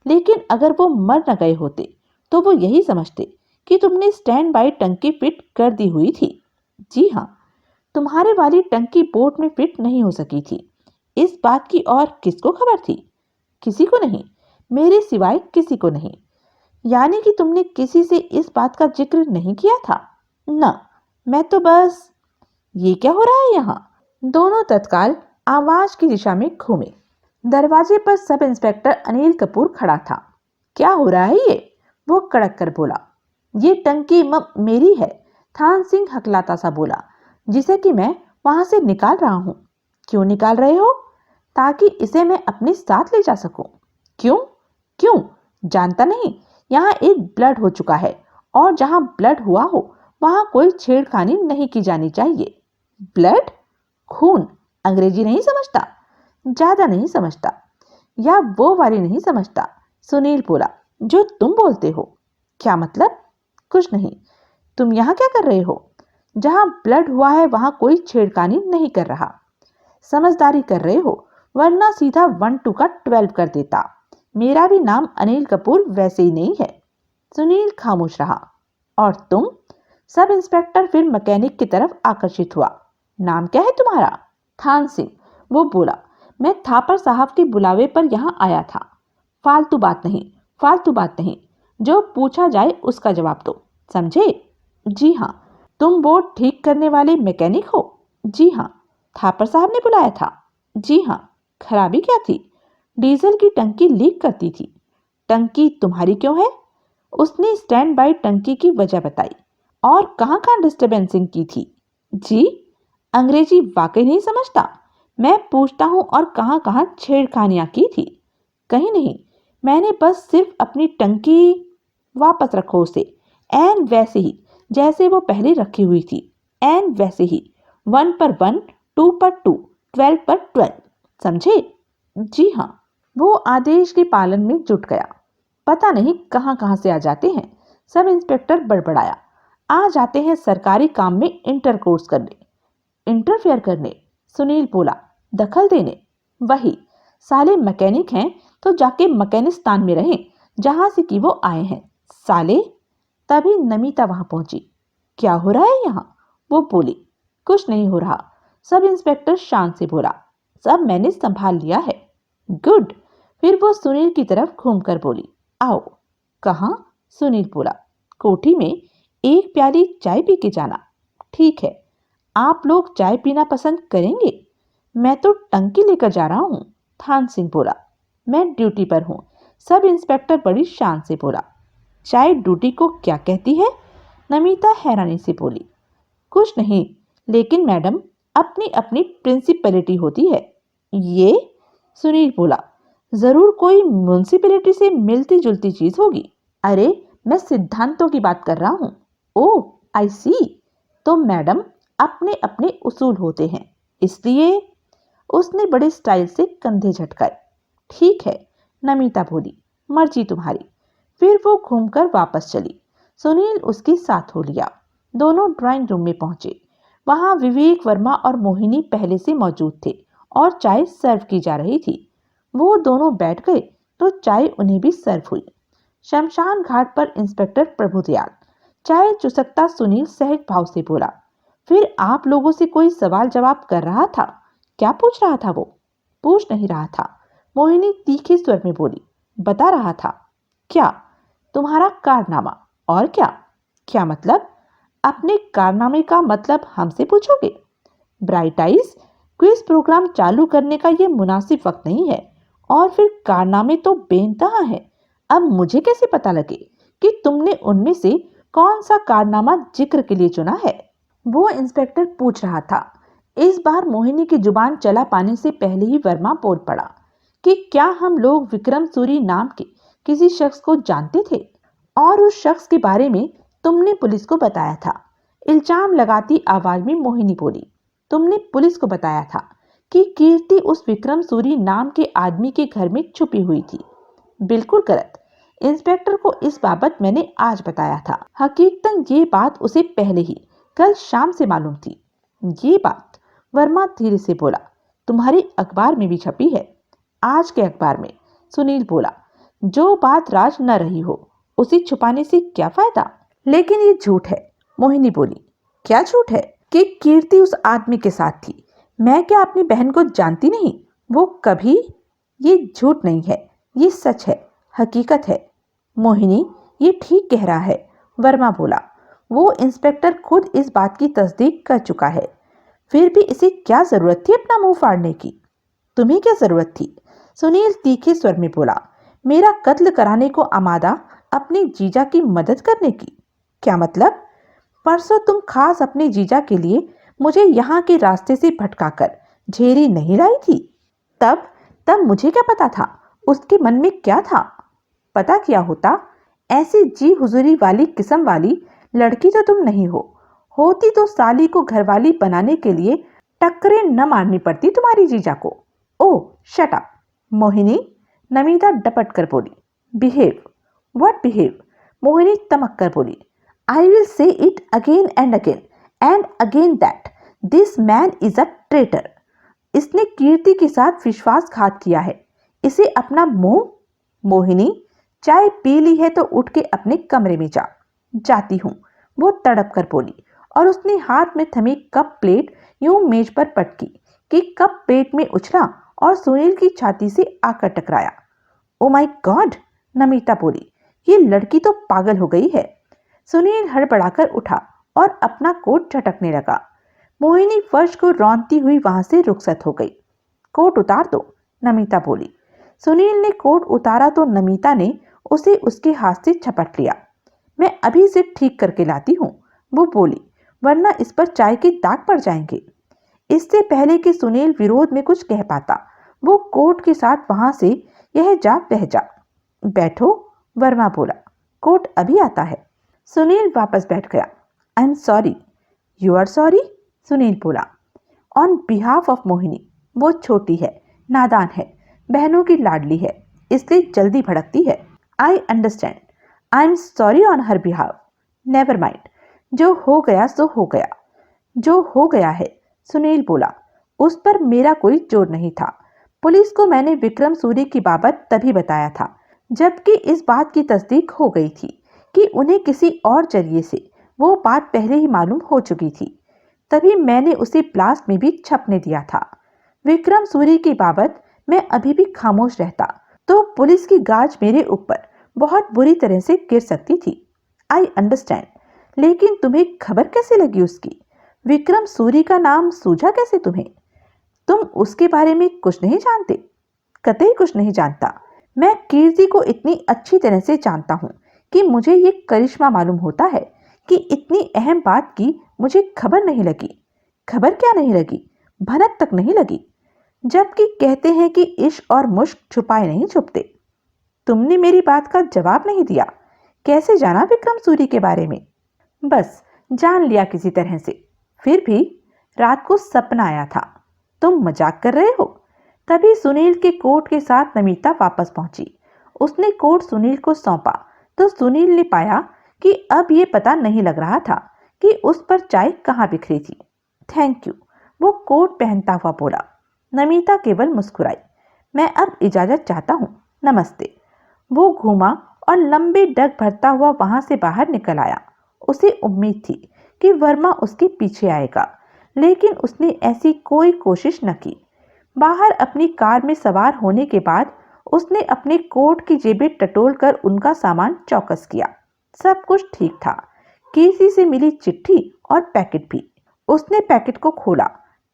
लेकिन अगर वो मर न गए होते तो वो यही समझते कि तुमने स्टैंड बाई टंकी फिट कर दी हुई थी। जी हाँ, तुम्हारे वाली टंकी बोट में फिट नहीं हो सकी थी। इस बात की और किसको खबर थी? किसी को नहीं, मेरे सिवाय किसी को नहीं। यानी कि तुमने किसी से इस बात का जिक्र नहीं किया था? ना, मैं तो बस। ये क्या हो रहा है यहाँ? दोनों तत्काल आवाज की दिशा में घूमे। दरवाजे पर सब इंस्पेक्टर अनिल कपूर खड़ा था। क्या हो रहा है ये? वो कड़क कर बोला। ये टंकी मेरी है, थान सिंह हकलाता सा बोला, जिसे कि मैं वहां से निकाल रहा हूँ। क्यों निकाल रहे हो? ताकि इसे मैं अपने साथ ले जा सकूं। क्यों? क्यों जानता नहीं? यहाँ एक ब्लड हो चुका है और जहाँ ब्लड हुआ हो वहाँ कोई छेड़खानी नहीं की जानी चाहिए। ब्लड? खून? अंग्रेजी नहीं समझता? ज्यादा नहीं समझता, या वो वाली नहीं समझता। सुनील बोला, जो तुम बोलते हो। क्या मतलब? कुछ नहीं। तुम यहाँ क्या कर रहे हो? जहाँ ब्लड हुआ है वहाँ कोई छेड़खानी नहीं कर रहा। समझदारी कर रहे हो, वरना सीधा 1-2 का 12 कर देता। मेरा भी नाम अनिल कपूर वैसे ही नहीं है। सुनील खामोश रहा। और तुम? सब इंस्पेक्टर फिर मैकेनिक की तरफ आकर्षित हुआ। नाम क्या है तुम्हारा? थान सिंह, वो बोला। मैं थापर साहब के बुलावे पर यहाँ आया था। फालतू बात नहीं, फालतू बात नहीं, जो पूछा जाए उसका जवाब दो, समझे? जी हाँ। तुम बोर्ड ठीक करने वाले मैकेनिक हो? जी हाँ। थापर साहब ने बुलाया था? जी हाँ। खराबी क्या थी? डीजल की टंकी लीक करती थी। टंकी तुम्हारी क्यों है? उसने स्टैंड बाई टंकी की वजह बताई। और कहाँ डिस्टर्बेंसिंग की थी? जी, अंग्रेजी वाकई नहीं समझता? मैं पूछता हूँ और कहाँ छेड़खानियां की थी? कहीं नहीं, मैंने बस सिर्फ अपनी टंकी। वापस रखो उसे, एन वैसे ही जैसे वो पहले रखी हुई थी, एन वैसे ही। 1 पर 1, 2 पर 2, 12 पर 12, समझे? जी हाँ। वो आदेश के पालन में जुट गया। पता नहीं कहाँ से आ जाते हैं। Sub inspector बड़बड़ाया। आ जाते हैं सरकारी काम में इंटरकोर्स करने, इंटरफेयर करने। सुनील बोला। दखल देने। वही, साले मैकेनिक हैं तो जाके मैकेनिस्तान में रहें जहां से कि वो आए हैं, साले। तभी नमिता वहां पहुंची। क्या हो रहा है यहाँ? वो बोली। कुछ नहीं हो रहा, सब इंस्पेक्टर शांत से बोला। सब मैंने संभाल लिया है। गुड। फिर वो सुनील की तरफ घूमकर बोली। आओ। कहाँ? सुनील बोला। कोठी में एक प्याली चाय पी के जाना। ठीक है। आप लोग चाय पीना पसंद करेंगे? मैं तो टंकी लेकर जा रहा हूँ, थान सिंह बोला। मैं ड्यूटी पर हूँ, सब इंस्पेक्टर बड़ी शान से बोला। चाय ड्यूटी को क्या कहती है? नमिता हैरानी से बोली। कुछ नहीं, लेकिन मैडम, अपनी अपनी प्रिंसिपलिटी होती है। ये? सुनील बोला। जरूर कोई म्युनिसिपैलिटी से मिलती जुलती चीज होगी। अरे, मैं सिद्धांतों की बात कर रहा हूँ। ओह, आई सी। तो मैडम, अपने अपने उसूल होते हैं, इसलिए। उसने बड़े स्टाइल से कंधे झटकाए। ठीक है, नमिता बोली। मर्जी तुम्हारी। फिर वो घूमकर वापस चली। सुनील उसके साथ हो लिया। दोनों ड्राइंग रूम में पहुंचे। वहां विवेक वर्मा और मोहिनी पहले से मौजूद थे और चाय सर्व की जा रही थी। वो दोनों बैठ गए तो चाय उन्हें भी सर्व हुई। शमशान घाट पर इंस्पेक्टर प्रभुदयाल। चाय चुसकता सुनील सहज भाव से बोला। फिर आप लोगों से कोई सवाल जवाब कर रहा था? क्या पूछ रहा था वो? पूछ नहीं रहा था, मोहिनी तीखे स्वर में बोली। बता रहा था। क्या? तुम्हारा कारनामा। और क्या? क्या मतलब? अपने कारनामे का मतलब हमसे पूछोगे? ब्राइट आइज, क्विज प्रोग्राम चालू करने का ये मुनासिब वक्त नहीं है। और फिर कारनामे तो बेनतहा है। अब मुझे कैसे पता लगे कि तुमने उनमें से कौन सा कारनामा जिक्र के लिए चुना है? वो इंस्पेक्टर पूछ रहा था। इस बार मोहिनी की जुबान चला पाने से पहले ही वर्मा बोल पड़ा कि क्या हम लोग विक्रम सूरी नाम के किसी शख्स को जानते थे? और उस शख्स के बारे में तुमने पुलिस को बताया था। इल्जाम लगाती आवाज में मोहिनी बोली। तुमने पुलिस को बताया था कि कीर्ति उस विक्रम सूरी नाम के आदमी के घर में छुपी हुई थी। बिल्कुल गलत। इंस्पेक्टर को इस बाबत मैंने आज बताया था। हकीकतन ये बात उसे पहले ही कल शाम से मालूम थी। ये बात, वर्मा धीरे से बोला, तुम्हारे अखबार में भी छपी है। आज के अखबार में, सुनील बोला। जो बात राज न रही हो उसे छुपाने से क्या फायदा? लेकिन ये झूठ है, मोहिनी बोली। क्या झूठ है? कि कीर्ति उस आदमी के साथ थी। मैं क्या अपनी बहन को जानती नहीं? वो कभी। ये झूठ नहीं है, ये सच है, हकीकत है। मोहिनी, ये ठीक कह रहा है, वर्मा बोला। वो इंस्पेक्टर खुद इस बात की तस्दीक कर चुका है। फिर भी इसे क्या जरूरत थी अपना मुंह फाड़ने की? तुम्हें क्या जरूरत थी? सुनील तीखे स्वर में बोला। मेरा कत्ल कराने को आमादा अपने जीजा की मदद करने की? क्या मतलब? परसों तुम खास अपने जीजा के लिए मुझे यहाँ के रास्ते से भटकाकर झेरी नहीं लाई थी? तब तब मुझे क्या पता था उसके मन में क्या था? पता क्या होता? ऐसी जी हुजूरी वाली किस्म वाली लड़की तो तुम नहीं हो। होती तो साली को घरवाली बनाने के लिए टक्करें न मारनी पड़ती तुम्हारी जीजा को। Oh, shut up Mohini, Namita डपट कर बोली। बिहेव। What behave? मोहिनी तमक कर बोली। I will say it again and again that this man is a traitor. इसने कीर्ति के साथ विश्वासघात किया है। इसे अपना मुंह। मोहिनी, चाय पी ली है तो उठ के अपने कमरे में जा। जाती हूँ। वो तड़प कर बोली और उसने हाथ में थमी कप प्लेट यूं मेज पर पटकी कि कप प्लेट में उछला और सुनील की छाती से आकर टकराया। ओ माय गॉड, नमिता बोली, ये लड़की तो पागल हो गई है। सुनील हड़बड़ाकर उठा और अपना कोट झटकने लगा। मोहिनी फर्श को रौंदती हुई वहां से रुखसत हो गई। कोट उतार दो, नमिता बोली। सुनील ने कोट उतारा तो नमिता ने उसे उसके हाथ से झपट लिया। मैं अभी से ठीक करके लाती हूँ, वो बोली, वरना इस पर चाय के दाग पड़ जाएंगे। इससे पहले कि सुनील विरोध में कुछ कह पाता, वो कोट के साथ वहां से यह जा वह जा। बैठो, वर्मा बोला, कोट अभी आता है। सुनील वापस बैठ गया। I am sorry. You are sorry, Sunil बोला। ऑन बिहाफ ऑफ मोहिनी, वो छोटी है, नादान है, बहनों की लाडली है, इसलिए जल्दी भड़कती है। I understand. I am sorry on her behalf. Never mind, जो हो गया सो हो गया। जो हो गया है, सुनील बोला, उस पर मेरा कोई जोर नहीं था। पुलिस को मैंने विक्रम सूरी की बाबत तभी बताया था जबकि इस बात की तस्दीक हो गई थी कि उन्हें किसी और जरिए से वो बात पहले ही मालूम हो चुकी थी। तभी मैंने उसे ब्लास्ट में भी छपने दिया था। विक्रम सूरी की बाबत मैं अभी भी खामोश रहता तो पुलिस की गाज मेरे ऊपर बहुत बुरी तरह से गिर सकती थी। आई अंडरस्टैंड, लेकिन तुम्हें खबर कैसे लगी उसकी? विक्रम सूरी का नाम सूझा कैसे तुम्हें? तुम उसके बारे में कुछ नहीं जानते? कतई कुछ नहीं जानता। मैं कीर्ति को इतनी अच्छी तरह से जानता हूँ कि मुझे ये करिश्मा मालूम होता है कि इतनी अहम बात की मुझे खबर नहीं लगी। खबर क्या नहीं लगी, भनक तक नहीं लगी। जबकि कहते हैं कि इश्क और मुश्क छुपाए नहीं छुपते। तुमने मेरी बात का जवाब नहीं दिया। कैसे जाना विक्रम सूरी के बारे में? बस जान लिया किसी तरह से। फिर भी रात को सपना आया था। तुम मजाक कर रहे हो? तभी सुनील के कोट के साथ नमिता वापस पहुंची। उसने कोट सुनील को सौंपा तो सुनील ने पाया कि अब ये पता नहीं लग रहा था कि उस पर चाय कहाँ बिखरी थी। थैंक यू, वो कोट पहनता हुआ बोला। नमिता केवल मुस्कुराई। मैं अब इजाजत चाहता हूँ, नमस्ते। वो घूमा और लंबे डग भरता हुआ वहां से बाहर निकल आया। उसे उम्मीद थी कि वर्मा उसके पीछे आएगा, लेकिन उसने ऐसी कोई कोशिश न की। बाहर अपनी कार में सवार होने के बाद उसने अपने कोट की जेबें टटोल कर उनका सामान चौकस किया। सब कुछ ठीक था। किसी से मिली चिट्ठी और पैकेट भी। उसने पैकेट को खोला,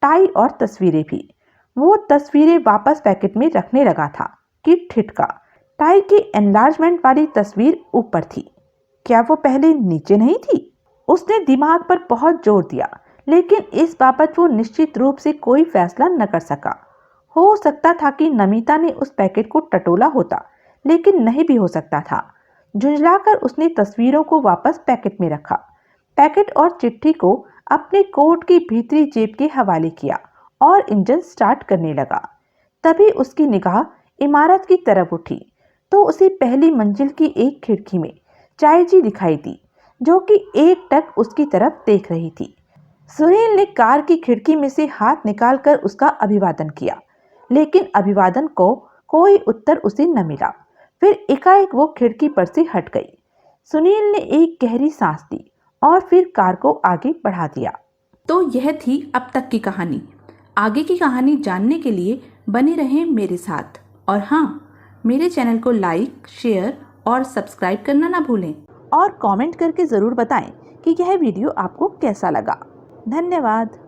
टाई और तस्वीरें भी। वो तस्वीरें वापस पैकेट में रखने लगा था कि ठिठका, टाई की एनलार्जमेंट वाली तस्वीर ऊपर थी। क्या वो पहले नीचे नहीं थी? उसने दिमाग पर बहुत जोर दिया, लेकिन इस बाबत वो निश्चित रूप से कोई फैसला न कर सका। हो सकता था कि नमिता ने उस पैकेट को टटोला होता, लेकिन नहीं भी हो सकता था। झुंझलाकर उसने तस्वीरों को वापस पैकेट में रखा, पैकेट और चिट्ठी को अपने कोट की भीतरी जेब के हवाले किया और इंजन स्टार्ट करने लगा। तभी उसकी निगाह इमारत की तरफ उठी तो उसे पहली मंजिल की एक खिड़की में चाय जी दिखाई दी, जो कि एकटक उसकी तरफ देख रही थी। सुनील ने कार की खिड़की में से हाथ निकालकर उसका अभिवादन किया, लेकिन अभिवादन को कोई उत्तर उसे न मिला। फिर एकाएक वो खिड़की पर से हट गई। सुनील ने एक गहरी सांस ली और फिर कार को आगे बढ़ा दिया। तो यह थी अब तक की कहानी। आगे की कहानी जानने के लिए बने रहें मेरे साथ। और हाँ, मेरे चैनल को लाइक, शेयर और सब्सक्राइब करना ना भूलें। और कमेंट करके ज़रूर बताएं कि यह वीडियो आपको कैसा लगा। धन्यवाद।